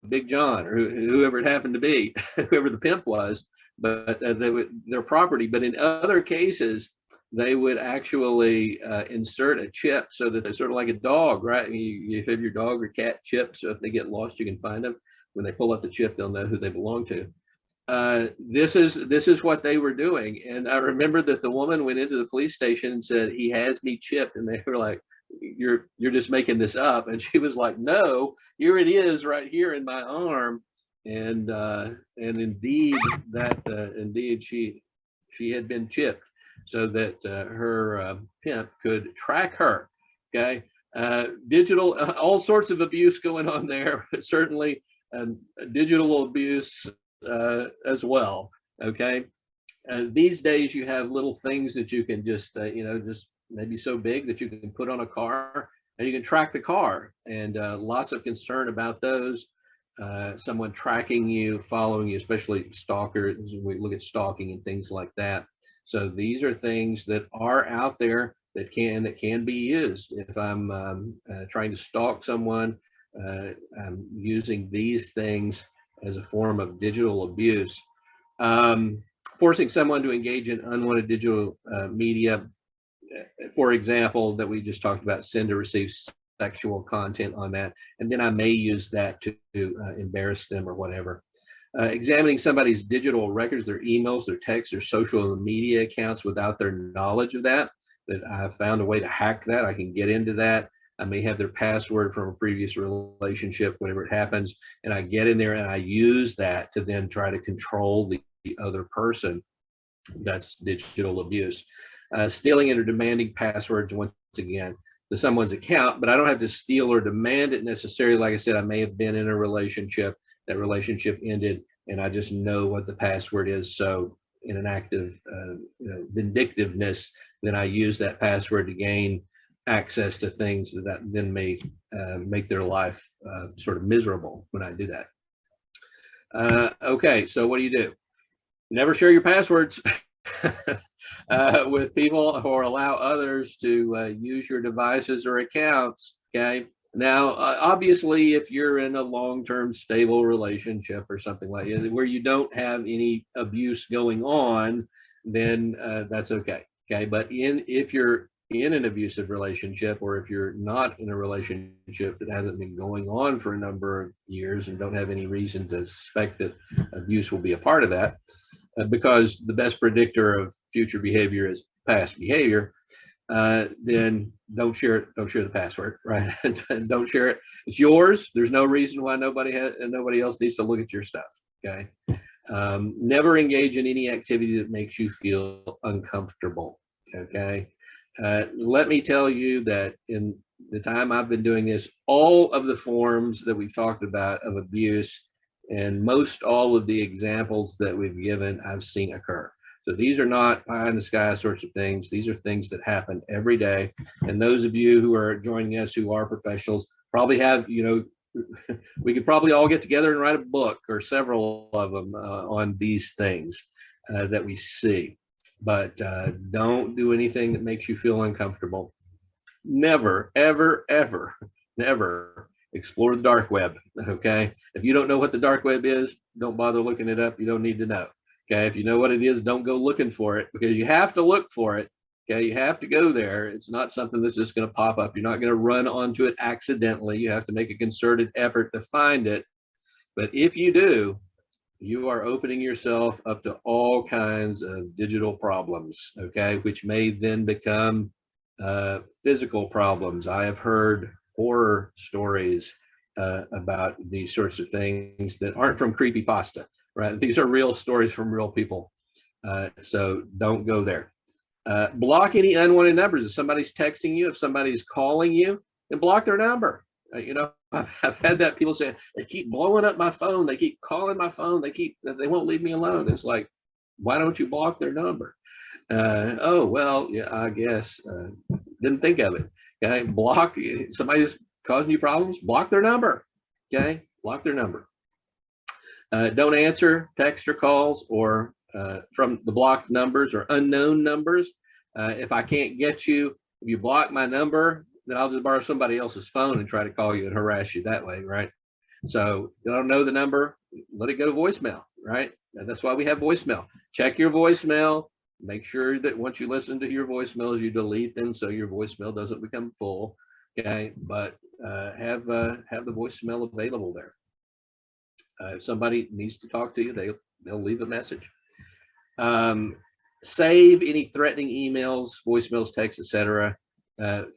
Big John or whoever it happened to be, whoever the pimp was, but their property. But in other cases, they would actually insert a chip so that they're sort of like a dog, right? You have your dog or cat chip, so if they get lost, you can find them. When they pull out the chip, they'll know who they belong to. This is what they were doing. And I remember that the woman went into the police station and said, "He has me chipped." And they were like, you're just making this up. And she was like, "No, here it is right here in my arm." And indeed indeed she had been chipped so that her pimp could track her. Okay. Digital, all sorts of abuse going on there, certainly digital abuse as well. Okay. These days you have little things that you can just just maybe so big that you can put on a car and you can track the car, and lots of concern about those. Someone tracking you, following you, especially stalkers. We look at stalking and things like that. So these are things that are out there that can be used. If I'm trying to stalk someone, I'm using these things as a form of digital abuse. Forcing someone to engage in unwanted digital media, for example, that we just talked about, send or receive sexual content on that, and then I may use that to embarrass them or whatever. Examining somebody's digital records, their emails, their texts, their social media accounts without their knowledge of that I found a way to hack that. I can get into that. I may have their password from a previous relationship, whatever it happens, and I get in there and I use that to then try to control the other person. That's digital abuse. Stealing and or demanding passwords, once again, to someone's account, but I don't have to steal or demand it necessarily. Like I said, I may have been in a relationship, that relationship ended, and I just know what the password is. So in an act of vindictiveness, then I use that password to gain access to things that then may make their life sort of miserable when I do that. Okay, so what do? Never share your passwords with people or allow others to use your devices or accounts. Okay. Now, obviously, if you're in a long-term stable relationship or something like that, where you don't have any abuse going on, then that's okay. Okay. But if you're in an abusive relationship, or if you're not in a relationship that hasn't been going on for a number of years and don't have any reason to suspect that abuse will be a part of that, because the best predictor of future behavior is past behavior, then don't share it. Don't share the password, right? Don't share it. It's yours. There's no reason why nobody else needs to look at your stuff. Okay. Never engage in any activity that makes you feel uncomfortable. Okay. Let me tell you that in the time I've been doing this, all of the forms that we've talked about of abuse and most all of the examples that we've given, I've seen occur. So these are not pie in the sky sorts of things. These are things that happen every day. And those of you who are joining us who are professionals probably have, we could probably all get together and write a book or several of them on these things that we see. But don't do anything that makes you feel uncomfortable. Never, ever, ever, never explore the dark web. Okay. If you don't know what the dark web is, don't bother looking it up. You don't need to know. Okay. If you know what it is, don't go looking for it, because you have to look for it. Okay. You have to go there. It's not something that's just going to pop up. You're not going to run onto it accidentally. You have to make a concerted effort to find it. But if you do, you are opening yourself up to all kinds of digital problems, okay, which may then become physical problems. I have heard horror stories about these sorts of things that aren't from creepypasta, right? These are real stories from real people. So don't go there. Block any unwanted numbers. If somebody's texting you, if somebody's calling you, then block their number. I've had that. People say, they keep blowing up my phone. They keep calling my phone. They won't leave me alone. It's like, why don't you block their number? Oh, well, yeah, I guess. Didn't think of it. Okay, block somebody's causing you problems, block their number. Okay, block their number. Don't answer text or calls or from the blocked numbers or unknown numbers. If I can't get you, if you block my number, then I'll just borrow somebody else's phone and try to call you and harass you that way, right? So you don't know the number, let it go to voicemail, right? And that's why we have voicemail. Check your voicemail. Make sure that once you listen to your voicemails, you delete them so your voicemail doesn't become full. Okay, but have the voicemail available there. If somebody needs to talk to you, they'll leave a message. Save any threatening emails, voicemails, texts, etc.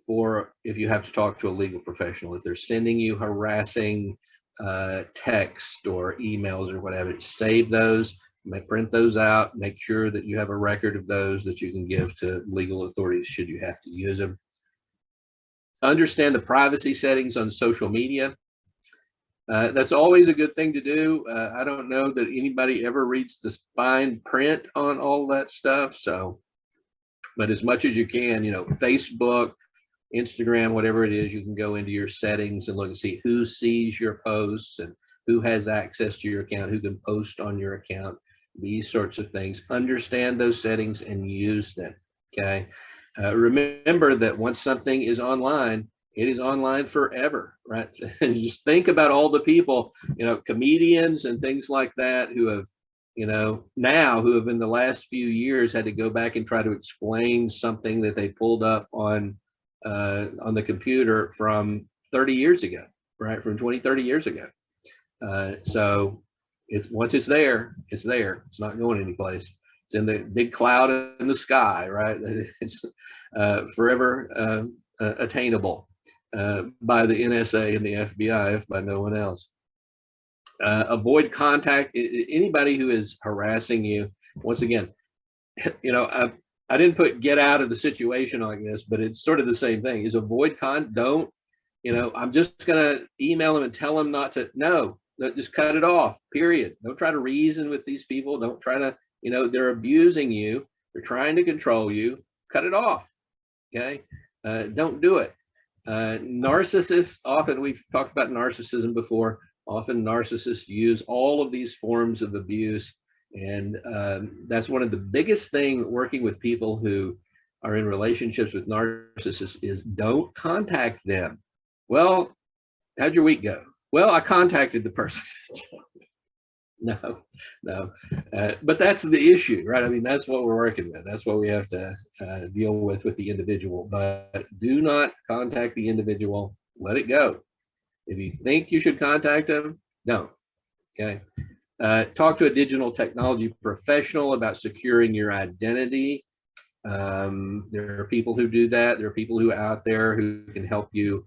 For if you have to talk to a legal professional. If they're sending you harassing text or emails or whatever, save those. Print those out. Make sure that you have a record of those that you can give to legal authorities should you have to use them. Understand the privacy settings on social media. That's always a good thing to do. I don't know that anybody ever reads the fine print on all that stuff. So, but as much as you can, Facebook, Instagram, whatever it is, you can go into your settings and look and see who sees your posts and who has access to your account, who can post on your account, these sorts of things. Understand those settings and use them. Okay. Remember that once something is online, it is online forever, right? And just think about all the people, comedians and things like that who have, who have in the last few years had to go back and try to explain something that they pulled up on the computer from 30 years ago, right? From 20, 30 years ago. So once it's there, it's there. It's not going anyplace. It's in the big cloud in the sky, right? It's forever attainable by the NSA and the FBI, if by no one else. Avoid contact. Anybody who is harassing you, once again, I didn't put get out of the situation like this, but it's sort of the same thing. Is avoid don't, I'm just going to email them and tell them not to. No, just cut it off, period. Don't try to reason with these people. Don't try to, they're abusing you. They're trying to control you. Cut it off. Okay. Don't do it. Narcissists, often, we've talked about narcissism before. Often narcissists use all of these forms of abuse. And that's one of the biggest things working with people who are in relationships with narcissists is don't contact them. Well, how'd your week go? Well, I contacted the person. No. But that's the issue, right? I mean, that's what we're working with. That's what we have to deal with the individual. But do not contact the individual. Let it go. If you think you should contact them, don't. Okay. Talk to a digital technology professional about securing your identity. There are people who do that. There are people who are out there who can help you.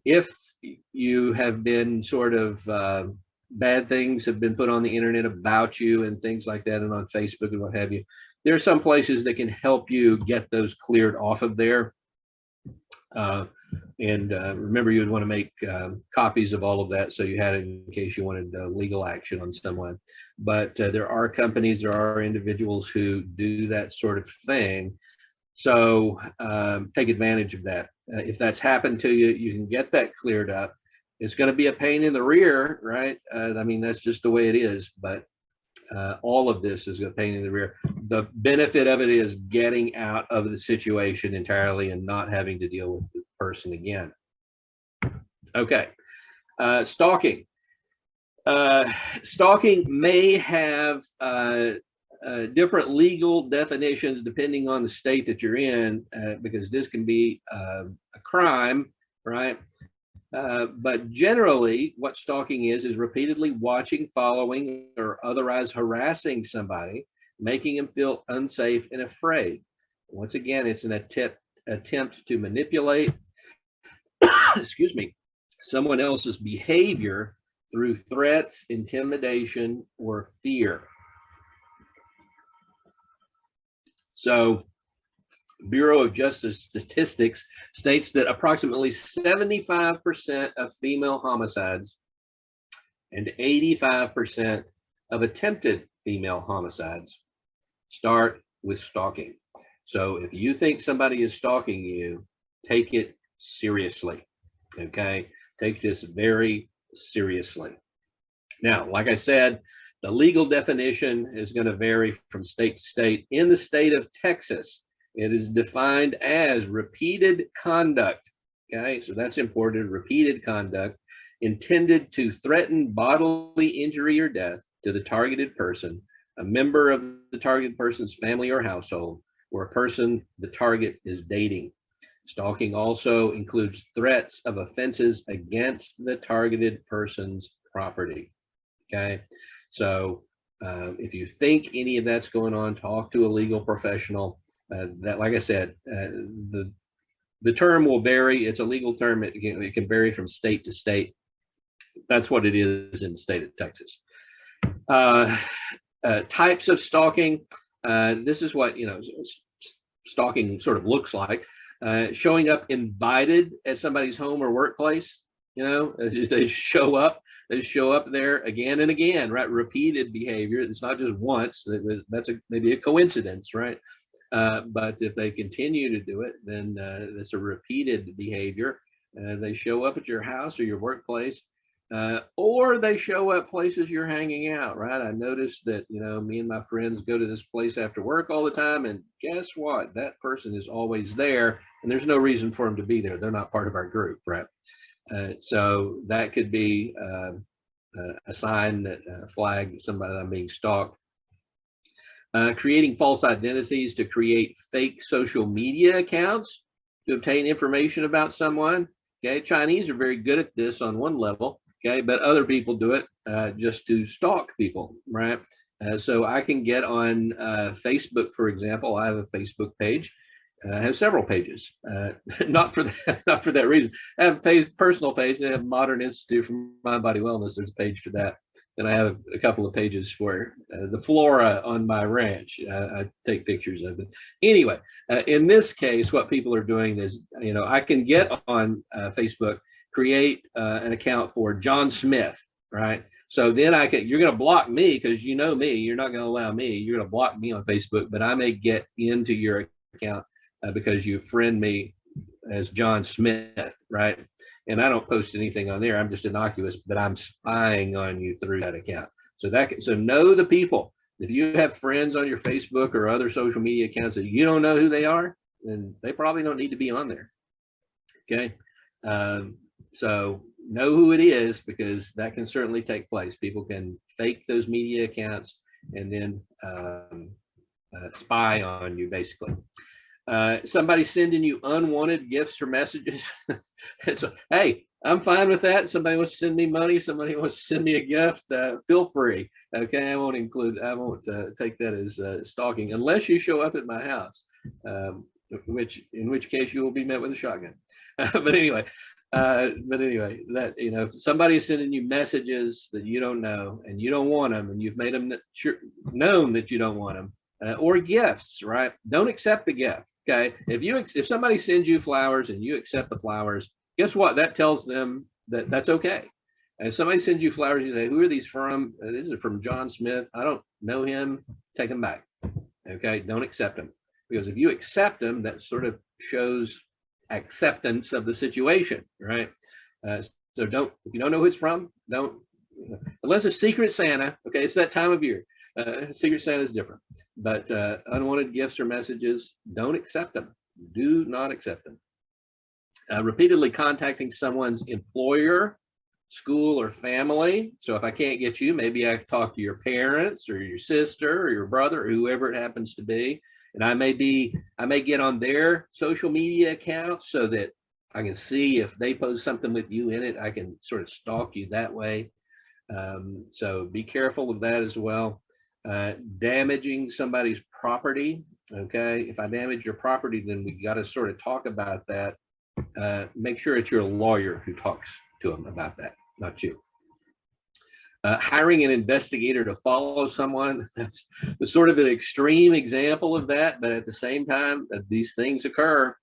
If you have been sort of bad things have been put on the internet about you and things like that, and on Facebook and what have you, there are some places that can help you get those cleared off of there. And remember, you would want to make copies of all of that so you had it in case you wanted legal action on someone. But there are companies, there are individuals who do that sort of thing. So take advantage of that. If that's happened to you, you can get that cleared up. It's going to be a pain in the rear, right? I mean, that's just the way it is. But all of this is a pain in the rear. The benefit of it is getting out of the situation entirely and not having to deal with the person again. Okay. Stalking. Stalking may have different legal definitions depending on the state that you're in, because this can be a crime, right? But generally, what stalking is repeatedly watching, following, or otherwise harassing somebody, making them feel unsafe and afraid. Once again, it's an attempt to manipulate, excuse me, someone else's behavior through threats, intimidation, or fear. So, Bureau of Justice Statistics states that approximately 75% of female homicides and 85% of attempted female homicides start with stalking. So if you think somebody is stalking you, take it seriously. Okay, take this very seriously. Now, like I said, the legal definition is going to vary from state to state. In the state of Texas, it is defined as repeated conduct. Okay, so that's important. Repeated conduct intended to threaten bodily injury or death to the targeted person, a member of the targeted person's family or household, or a person the target is dating. Stalking also includes threats of offenses against the targeted person's property. Okay, so if you think any of that's going on, talk to a legal professional. That, like I said, the term will vary. It's a legal term. It can vary from state to state. That's what it is in the state of Texas. Types of stalking. This is what stalking sort of looks like. Showing up invited at somebody's home or workplace. They show up there again and again, right? Repeated behavior. It's not just once. That's maybe a coincidence, right? But if they continue to do it, then it's a repeated behavior. They show up at your house or your workplace, or they show up places you're hanging out, right? I noticed that, me and my friends go to this place after work all the time, and guess what? That person is always there, and there's no reason for them to be there. They're not part of our group, right? So that could be a sign that flag somebody that I'm being stalked. Creating false identities to create fake social media accounts to obtain information about someone. Okay, Chinese are very good at this on one level. Okay, but other people do it just to stalk people, right? So I can get on Facebook, for example. I have a Facebook page. I have several pages, not for that reason. I have a personal page. I have Modern Institute for Mind Body Wellness. There's a page for that. And I have a couple of pages for the flora on my ranch. I take pictures of it. Anyway, in this case, what people are doing is, I can get on Facebook, create an account for John Smith, right? So then you're going to block me because you know me. You're not going to allow me. You're going to block me on Facebook, but I may get into your account because you friend me as John Smith, right? And I don't post anything on there. I'm just innocuous, but I'm spying on you through that account. So know the people. If you have friends on your Facebook or other social media accounts that you don't know who they are, then they probably don't need to be on there. Okay. So know who it is, because that can certainly take place. People can fake those media accounts and then spy on you, basically. Somebody sending you unwanted gifts or messages. So, hey, I'm fine with that. Somebody wants to send me money. Somebody wants to send me a gift. Feel free. Okay, I won't take that as stalking unless you show up at my house, in which case you will be met with a shotgun. But anyway, that if somebody is sending you messages that you don't know and you don't want them, and you've made them known that you don't want them, or gifts, right? Don't accept the gift. Okay, if somebody sends you flowers and you accept the flowers, guess what? That tells them that that's okay. And if somebody sends you flowers, you say, "Who are these from?" This is from John Smith. I don't know him. Take them back. Okay, don't accept them, because if you accept them, that sort of shows acceptance of the situation, right? So if you don't know who it's from, don't, unless it's Secret Santa. Okay, it's that time of year. Secret Santa is different, but unwanted gifts or messages, don't accept them. Do not accept them. Repeatedly contacting someone's employer, school, or family. So if I can't get you, maybe I talk to your parents or your sister or your brother or whoever it happens to be. And I may get on their social media accounts so that I can see if they post something with you in it. I can sort of stalk you that way. So be careful of that as well. Damaging somebody's property. Okay, if I damage your property, then we got to sort of talk about that. Make sure it's your lawyer who talks to them about that, not you. Hiring an investigator to follow someone, that's sort of an extreme example of that, but at the same time, these things occur.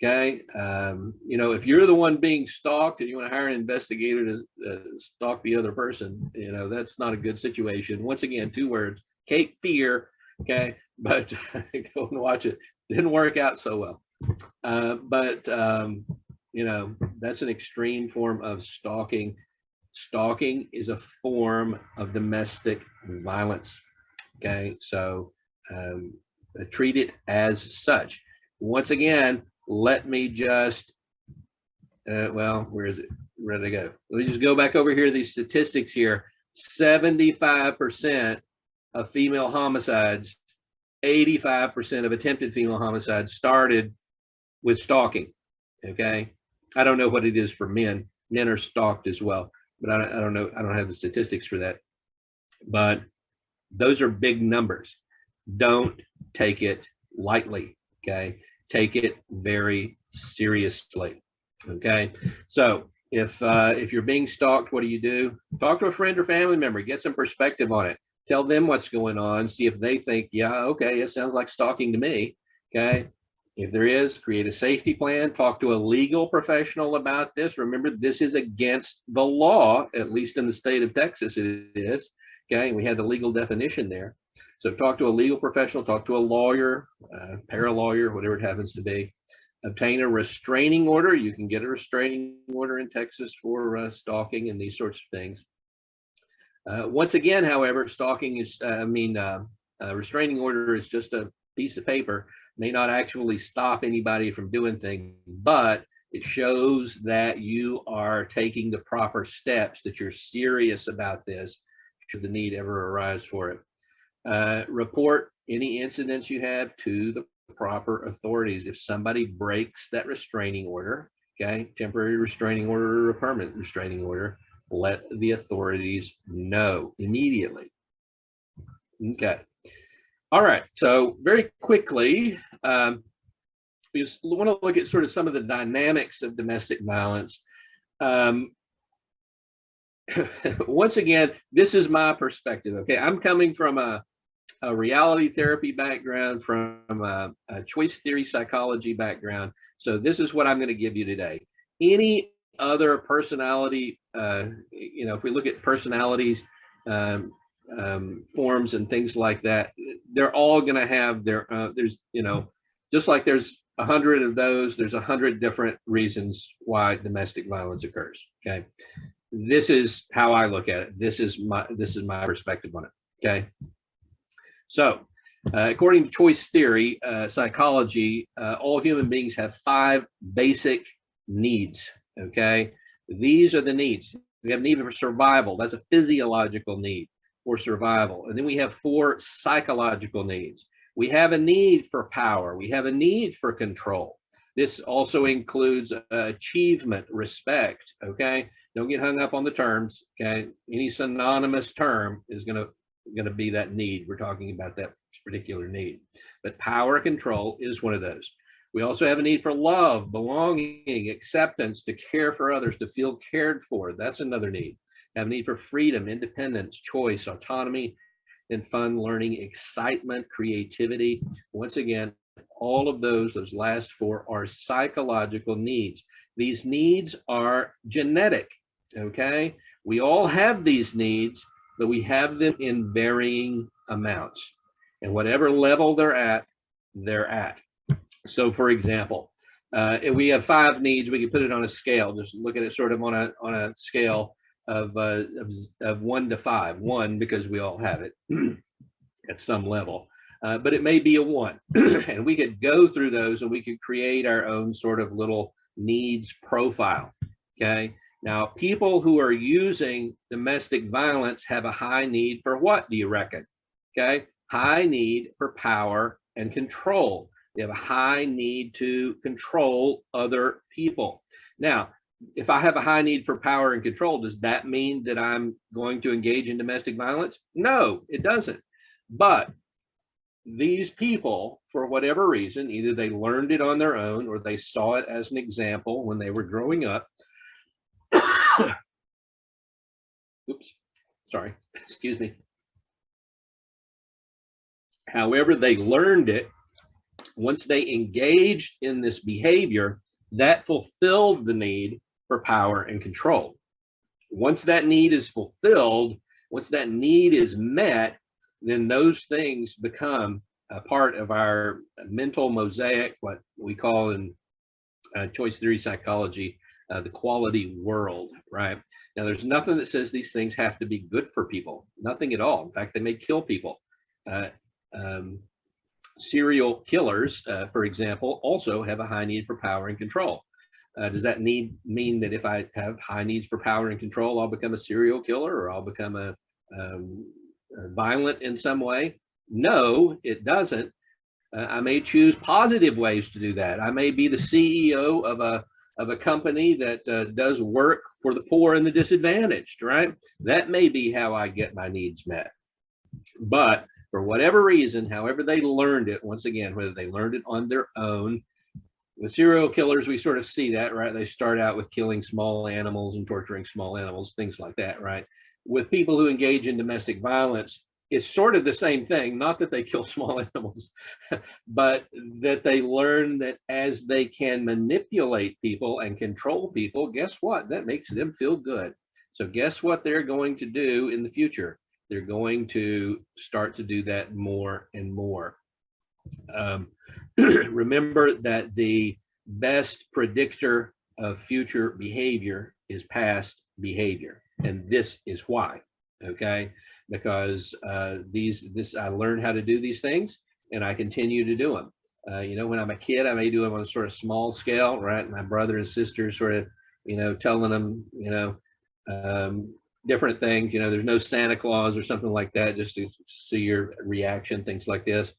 Okay, if you're the one being stalked and you want to hire an investigator to stalk the other person, that's not a good situation. Once again, 2 words: Cape Fear. Okay, but go and watch it. Didn't work out so well. You know, that's an extreme form of stalking. Stalking is a form of domestic violence. Okay, so treat it as such. Once again, let me just, well, where is it? Where did I go? Let me just go back over here to these statistics here. 75% of female homicides, 85% of attempted female homicides started with stalking. Okay, I don't know what it is for men. Men are stalked as well, but I don't know. I don't have the statistics for that. But those are big numbers. Don't take it lightly. Okay, take it very seriously. Okay, so if you're being stalked, what do? Talk to a friend or family member. Get some perspective on it. Tell them what's going on. See if they think, yeah, okay, it sounds like stalking to me. Okay. If there is, create a safety plan, talk to a legal professional about this. Remember, this is against the law, at least in the state of Texas it is. Okay, we have the legal definition there. So talk to a legal professional, talk to a lawyer, paralawyer, whatever it happens to be. Obtain a restraining order. You can get a restraining order in Texas for stalking and these sorts of things. Once again, however, stalking is, a restraining order is just a piece of paper. May not actually stop anybody from doing things, but it shows that you are taking the proper steps, that you're serious about this should the need ever arise for it. Report any incidents you have to the proper authorities. If somebody breaks that restraining order, okay, temporary restraining order or a permanent restraining order, let the authorities know immediately. Okay. All right, so very quickly, we just want to look at sort of some of the dynamics of domestic violence. Once again, this is my perspective, okay? I'm coming from a reality therapy background, from a choice theory psychology background, so this is what I'm going to give you today. Any other personality, if we look at personalities, forms and things like that, they're all going to have their there's just like there's 100 of those, there's 100 different reasons why domestic violence occurs. Okay, this is how I look at it. This is my perspective on it. Okay, so according to choice theory psychology, all human beings have 5 basic needs. Okay, these are the needs. We have need for survival. That's a physiological need for survival. And then we have 4 psychological needs. We have a need for power. We have a need for control. This also includes achievement, respect, okay? Don't get hung up on the terms, okay? Any synonymous term is gonna be that need. We're talking about that particular need. But power control is one of those. We also have a need for love, belonging, acceptance, to care for others, to feel cared for. That's another need. Have a need for freedom, independence, choice, autonomy, and fun, learning, excitement, creativity. Once again, all of those last 4 are psychological needs. These needs are genetic, okay? We all have these needs, but we have them in varying amounts. And whatever level they're at, they're at. So for example, if we have 5 needs, we can put it on a scale, just look at it sort of on a scale of 1 to 5. 1 because we all have it at some level, but it may be a 1. And we could go through those and we could create our own sort of little needs profile. Okay, now people who are using domestic violence have a high need for what, do you reckon? Okay, high need for power and control. They have a high need to control other people. Now, if I have a high need for power and control, does that mean that I'm going to engage in domestic violence? No, it doesn't. But these people, for whatever reason, either they learned it on their own or they saw it as an example when they were growing up. Oops, sorry, excuse me. However, they learned it. Once they engaged in this behavior, that fulfilled the need for power and control. Once that need is fulfilled, once that need is met, then those things become a part of our mental mosaic, what we call in choice theory psychology, the quality world, right? Now, there's nothing that says these things have to be good for people, nothing at all. In fact, they may kill people. Serial killers, for example, also have a high need for power and control. Does that mean that if I have high needs for power and control, I'll become a serial killer or I'll become violent in some way? No, it doesn't. I may choose positive ways to do that. I may be the CEO of a company that does work for the poor and the disadvantaged, right? That may be how I get my needs met. But for whatever reason, however they learned it, once again, whether they learned it on their own, with serial killers, we sort of see that, right? They start out with killing small animals and torturing small animals, things like that, right? With people who engage in domestic violence, it's sort of the same thing, not that they kill small animals, but that they learn that as they can manipulate people and control people, guess what? That makes them feel good. So guess what they're going to do in the future? They're going to start to do that more and more. Remember that the best predictor of future behavior is past behavior. And this is why, okay? Because I learned how to do these things and I continue to do them. When I'm a kid, I may do them on a sort of small scale, right? My brother and sister sort of, telling them, different things, there's no Santa Claus or something like that, just to see your reaction, things like this.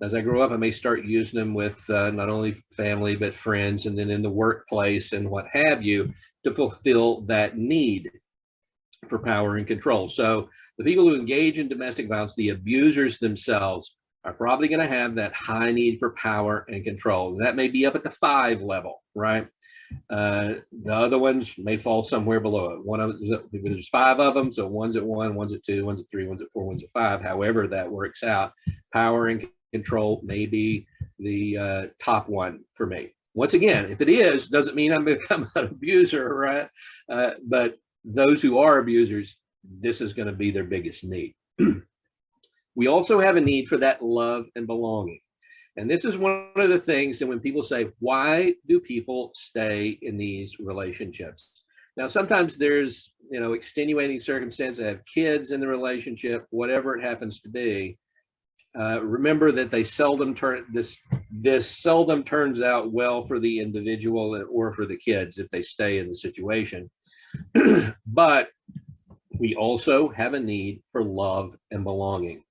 As I grow up, I may start using them with not only family, but friends, and then in the workplace and what have you, to fulfill that need for power and control. So the people who engage in domestic violence, the abusers themselves, are probably going to have that high need for power and control. That may be up at the 5 level, right? The other ones may fall somewhere below it. There's 5 of them, so one's at 1, one's at 2, one's at 3, one's at 4, one's at 5. However that works out, power and control may be the top one for me. Once again, if it is, doesn't mean I'm going to become an abuser, right? But those who are abusers, this is going to be their biggest need. We also have a need for that love and belonging. And this is one of the things that when people say, why do people stay in these relationships? Now, sometimes there's, extenuating circumstances, they have kids in the relationship, whatever it happens to be. Remember that they seldom this seldom turns out well for the individual or for the kids if they stay in the situation. But we also have a need for love and belonging.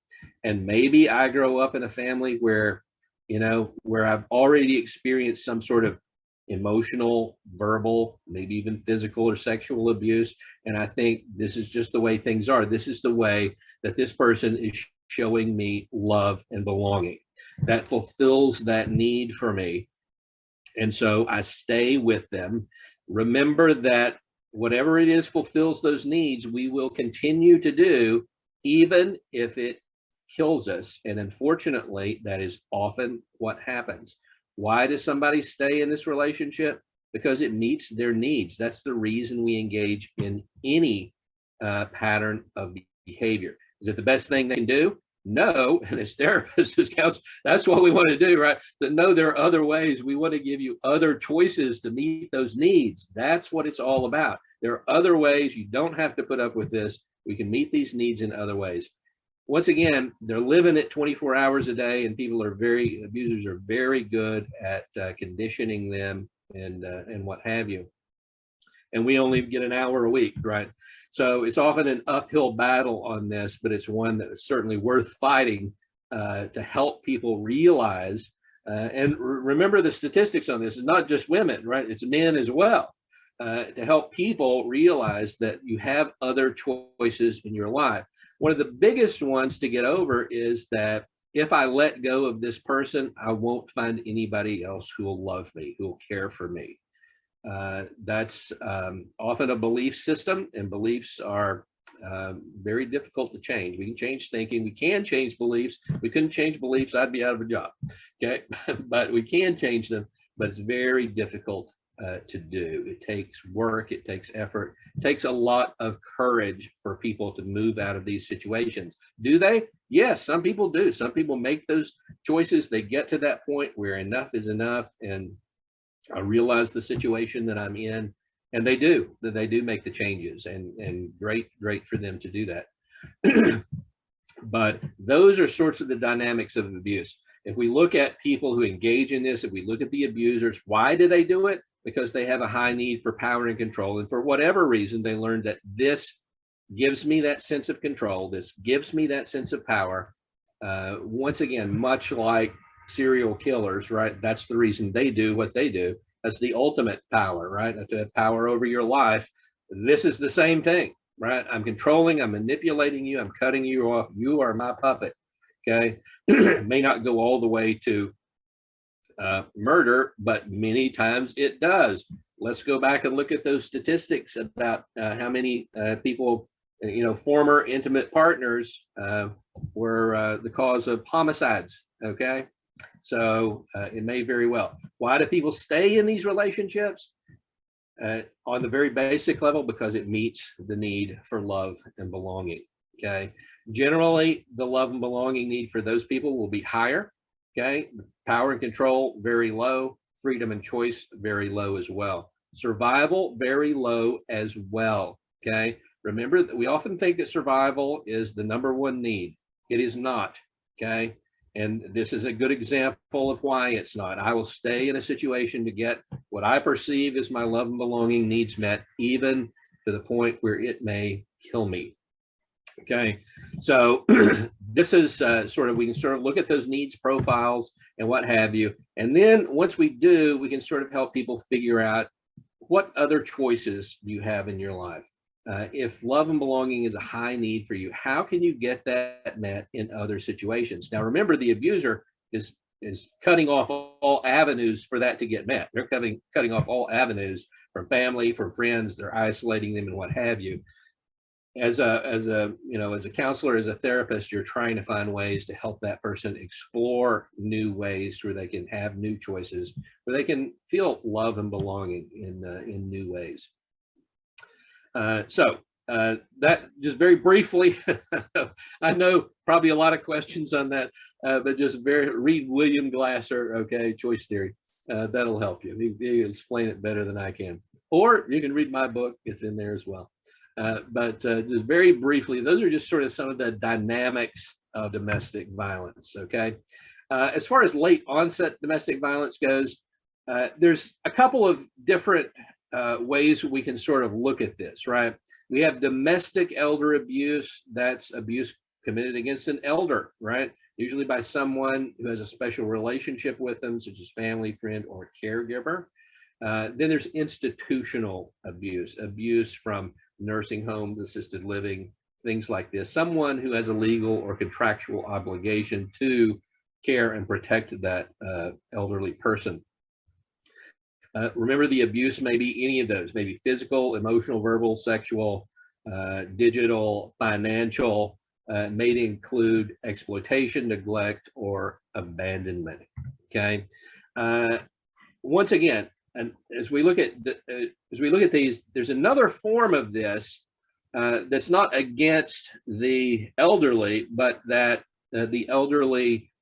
And maybe I grow up in a family where I've already experienced some sort of emotional, verbal, maybe even physical or sexual abuse. And I think this is just the way things are. This is the way that this person is showing me love and belonging. That fulfills that need for me. And so I stay with them. Remember that whatever it is fulfills those needs, we will continue to do, even if it kills us. And unfortunately, that is often what happens. Why does somebody stay in this relationship? Because it meets their needs. That's the reason we engage in any pattern of behavior. Is it the best thing they can do? No. And as therapists, as counselors, that's what we want to do, right? So no, there are other ways. We want to give you other choices to meet those needs. That's what it's all about. There are other ways. You don't have to put up with this. We can meet these needs in other ways. Once again, they're living it 24 hours a day, and abusers are very good at conditioning them and what have you. And we only get an hour a week, right? So it's often an uphill battle on this, but it's one that is certainly worth fighting to help people realize. And remember the statistics on this is not just women, right? It's men as well. To help people realize that you have other choices in your life. One of the biggest ones to get over is that if I let go of this person, I won't find anybody else who will love me, who will care for me. That's often a belief system, and beliefs are very difficult to change. We can change thinking, we can change beliefs. We couldn't change beliefs, I'd be out of a job, okay? But we can change them, but it's very difficult to do. It takes work, it takes effort, it takes a lot of courage for people to move out of these situations. Do they? Yes, some people do. Some people make those choices. They get to that point where enough is enough, and I realize the situation that I'm in, and they do make the changes, and great for them to do that. But those are sorts of the dynamics of abuse. If we look at people who engage in this, if we look at the abusers, why do they do it? Because they have a high need for power and control. And for whatever reason, they learned that this gives me that sense of control. This gives me that sense of power. Once again, much like serial killers, right? That's the reason they do what they do. That's the ultimate power, right? To have power over your life. This is the same thing, right? I'm controlling, I'm manipulating you, I'm cutting you off. You are my puppet. Okay. It may not go all the way to murder, but many times it does. Let's go back and look at those statistics about how many people, former intimate partners were the cause of homicides. Okay. So it may very well. Why do people stay in these relationships? On the very basic level, because it meets the need for love and belonging. Okay. Generally, the love and belonging need for those people will be higher. Okay. Power and control, very low. Freedom and choice, very low as well. Survival, very low as well. Okay. Remember that we often think that survival is the number one need. It is not. Okay. And this is a good example of why it's not. I will stay in a situation to get what I perceive as my love and belonging needs met, even to the point where it may kill me. Okay, so this is we can sort of look at those needs profiles and what have you. And then once we do, we can sort of help people figure out what other choices you have in your life. If love and belonging is a high need for you, how can you get that met in other situations? Now, remember, the abuser is cutting off all avenues for that to get met. They're cutting off all avenues from family, from friends. They're isolating them and what have you. As a counselor, as a therapist, you're trying to find ways to help that person explore new ways where they can have new choices, where they can feel love and belonging in new ways. So that just very briefly, I know probably a lot of questions on that, but just read William Glasser, okay, Choice Theory. That'll help you. He'll explain it better than I can. Or you can read my book, it's in there as well. But just very briefly, those are just sort of some of the dynamics of domestic violence, okay? As far as late onset domestic violence goes, there's a couple of different ways we can sort of look at this, right? We have domestic elder abuse. That's abuse committed against an elder, right? Usually by someone who has a special relationship with them, such as family, friend, or caregiver. Then there's institutional abuse, abuse from nursing homes, assisted living, things like this. Someone who has a legal or contractual obligation to care and protect that elderly person. Remember, the abuse may be any of those, maybe physical, emotional, verbal, sexual, digital, financial, may include exploitation, neglect, or abandonment. Okay. Once again, and as we look at these, there's another form of this that's not against the elderly, but that the elderly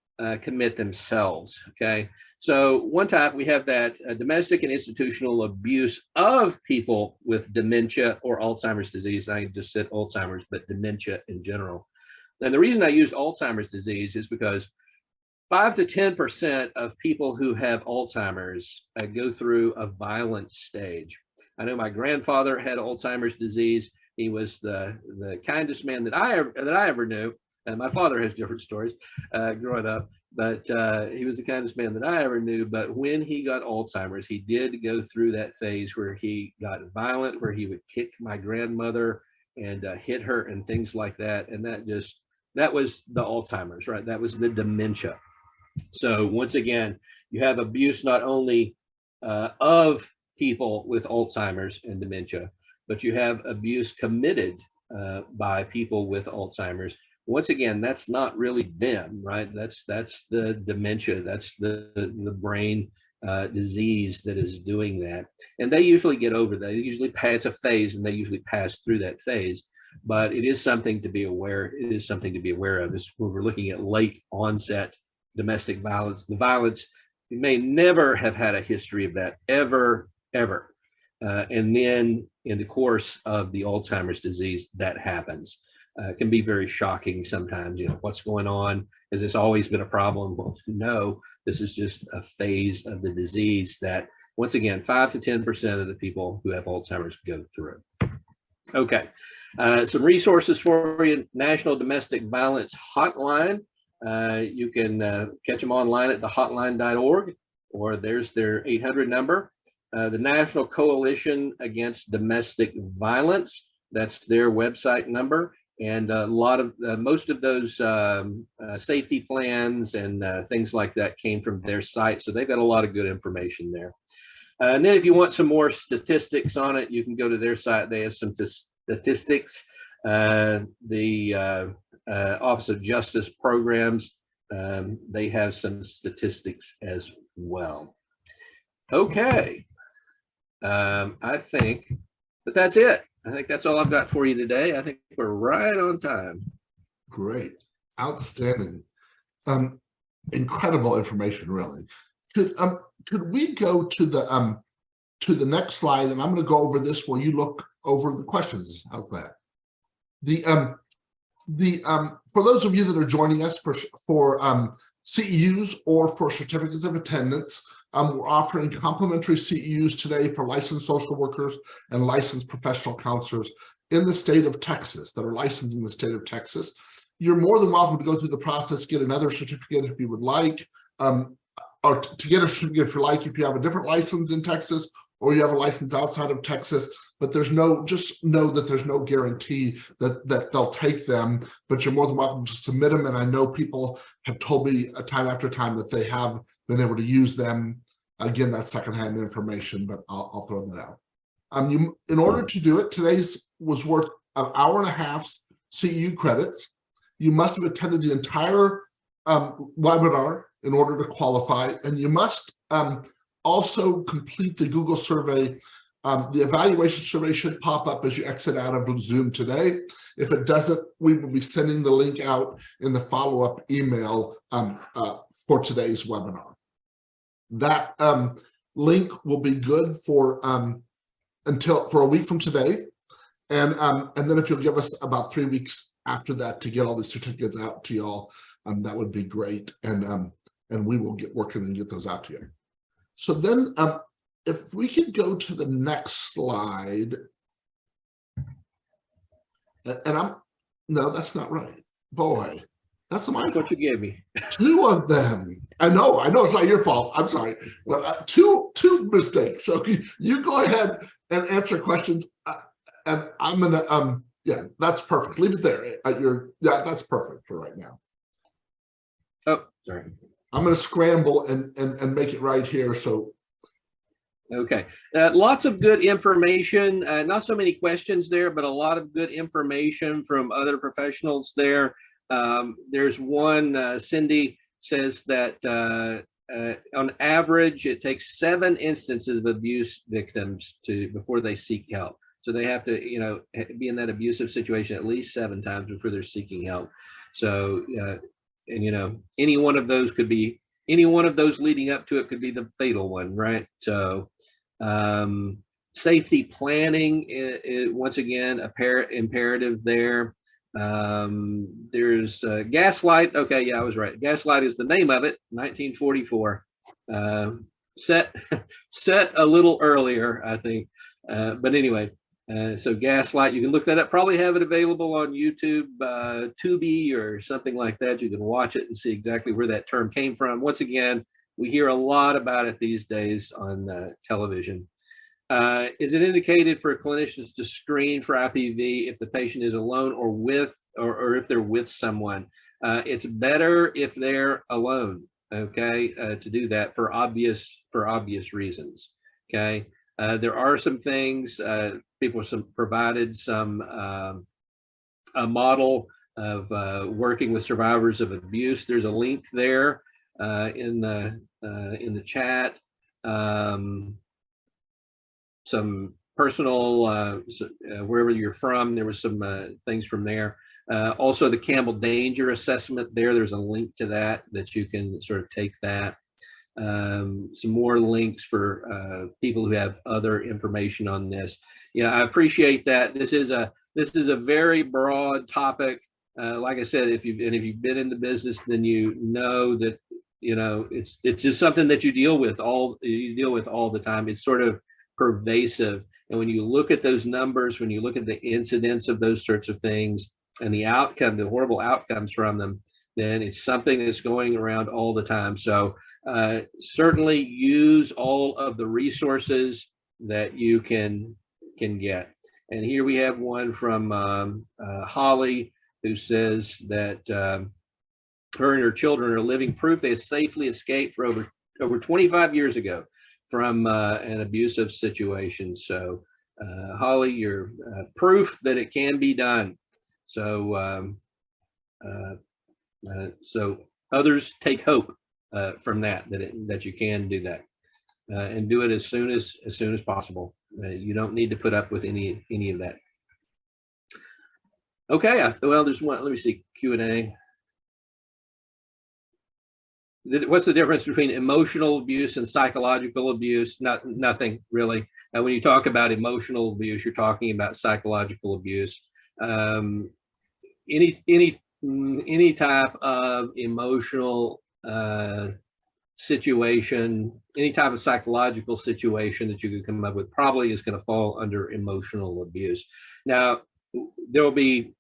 commit themselves. Okay. So one type, we have that domestic and institutional abuse of people with dementia or Alzheimer's disease. I just said Alzheimer's, but dementia in general. And the reason I used Alzheimer's disease is because 5 to 10% of people who have Alzheimer's go through a violent stage. I know my grandfather had Alzheimer's disease. He was the kindest man that I ever knew. And my father has different stories growing up, but he was the kindest man that I ever knew. But when he got Alzheimer's, he did go through that phase where he got violent, where he would kick my grandmother and hit her and things like that. And that was the Alzheimer's, right? That was the dementia. So once again, you have abuse not only of people with Alzheimer's and dementia, but you have abuse committed by people with Alzheimer's. Once again, that's not really them, right? That's the dementia. That's the brain disease that is doing that. And they usually get over that. It's a phase, and they usually pass through that phase. But it is something to be aware. It is something to be aware of. Is when we're looking at late onset domestic violence. The violence, you may never have had a history of that ever. And then in the course of the Alzheimer's disease, that happens. It can be very shocking sometimes. What's going on? Has this always been a problem? Well, no, this is just a phase of the disease that, once again, 5 to 10% of the people who have Alzheimer's go through. Okay, some resources for you. National Domestic Violence Hotline. You can catch them online at thehotline.org, or there's their 800 number. The National Coalition Against Domestic Violence, that's their website number. And most of those safety plans and things like that came from their site. So they've got a lot of good information there. And then if you want some more statistics on it, you can go to their site. They have some statistics. The Office of Justice Programs, they have some statistics as well. Okay. I think that's it. I think that's all I've got for you today. I think we're right on time. Great. Outstanding. Incredible information, really. Could we go to the next slide, and I'm going to go over this while you look over the questions. How's that? For those of you that are joining us for CEUs or for certificates of attendance, we're offering complimentary CEUs today for licensed social workers and licensed professional counselors in the state of Texas that are licensed in the state of Texas. You're more than welcome to go through the process, get another certificate if you would like, or to get a certificate if you like, if you have a different license in Texas or you have a license outside of Texas. But just know that there's no guarantee that they'll take them, but you're more than welcome to submit them. And I know people have told me time after time that they have been able to use them. Again, that's secondhand information, but I'll throw that out. In order to do it, today's was worth an hour and a half CEU credits. You must have attended the entire webinar in order to qualify, and you must also complete the Google survey. The evaluation survey should pop up as you exit out of Zoom today. If it doesn't, we will be sending the link out in the follow-up email for today's webinar. That link will be good for a week from today, and then if you'll give us about 3 weeks after that to get all the certificates out to y'all, that would be great, and we will get working and get those out to you. So then, if we could go to the next slide, and no, that's not right. Boy, that's my fault. What you gave me. 2 of them. I know it's not your fault. I'm sorry. Well, two mistakes. So you go ahead and answer questions, and I'm gonna yeah, that's perfect. Leave it there. Yeah, that's perfect for right now. Oh, sorry. I'm gonna scramble and make it right here. So. Okay, lots of good information, not so many questions there, but a lot of good information from other professionals there. There's one, Cindy says that on average, it takes 7 instances of abuse victims before they seek help. So they have to, be in that abusive situation at least 7 times before they're seeking help. So, and any one of those leading up to it could be the fatal one, right? So safety planning is once again imperative there. There's Gaslight. Okay, yeah, I was right. Gaslight is the name of it. 1944. Set a little earlier, I think. But anyway, so Gaslight. You can look that up. Probably have it available on YouTube, Tubi or something like that. You can watch it and see exactly where that term came from. Once again, we hear a lot about it these days on television. Is it indicated for clinicians to screen for IPV if the patient is alone or if they're with someone? It's better if they're alone, okay, to do that for obvious reasons, okay? There are some things, people provided some a model of working with survivors of abuse. There's a link there in the chat. some personal, wherever you're from, there was some things from there. Also, the Campbell Danger Assessment there's a link to that you can sort of take that. Some more links for people who have other information on this. Yeah, I appreciate that. This is a very broad topic. Like I said, if you've been in the business, then you know that it's just something that you deal with all the time. It's sort of pervasive. And when you look at those numbers, when you look at the incidence of those sorts of things and the horrible outcomes from them, then it's something that's going around all the time. So certainly use all of the resources that you can get. And here we have one from Holly, who says that her and her children are living proof they safely escaped for over 25 years ago from an abusive situation. So Holly, you're proof that it can be done. So so others take hope from that you can do that, and do it as soon as possible. You don't need to put up with any of that. Okay, well, there's one. Let me see, Q&A. What's the difference between emotional abuse and psychological abuse? Nothing really. When you talk about emotional abuse, you're talking about psychological abuse. Any type of emotional situation, any type of psychological situation that you could come up with probably is going to fall under emotional abuse. Now, there will be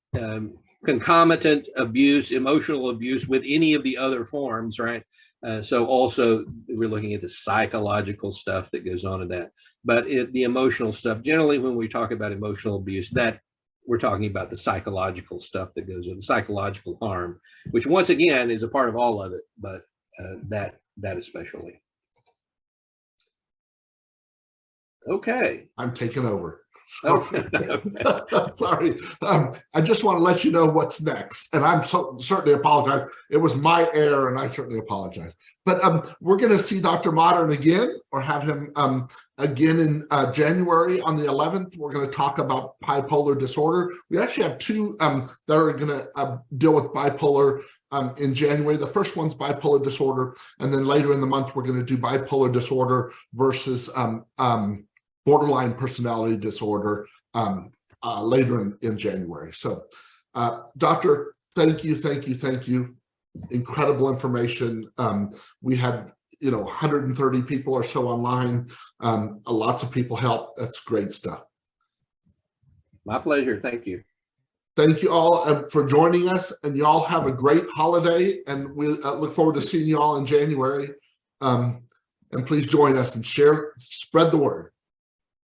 concomitant abuse, emotional abuse with any of the other forms, right? So also we're looking at the psychological stuff that goes on in that. But the emotional stuff, generally when we talk about emotional abuse, that we're talking about the psychological stuff that goes with the psychological harm, which once again is a part of all of it, but that especially. Okay. I'm taking over. Sorry. Sorry. I just want to let you know what's next. And I'm certainly apologize. It was my error, and I certainly apologize. But we're going to see Dr. Modern again, or have him again in January on the 11th. We're going to talk about bipolar disorder. We actually have two that are going to deal with bipolar in January. The first one's bipolar disorder, and then later in the month, we're going to do bipolar disorder versus borderline personality disorder later in January. So, Doctor, thank you. Incredible information. We had 130 people or so online. Lots of people helped. That's great stuff. My pleasure. Thank you. Thank you all for joining us, and you all have a great holiday, and we look forward to seeing you all in January. And please join us and spread the word.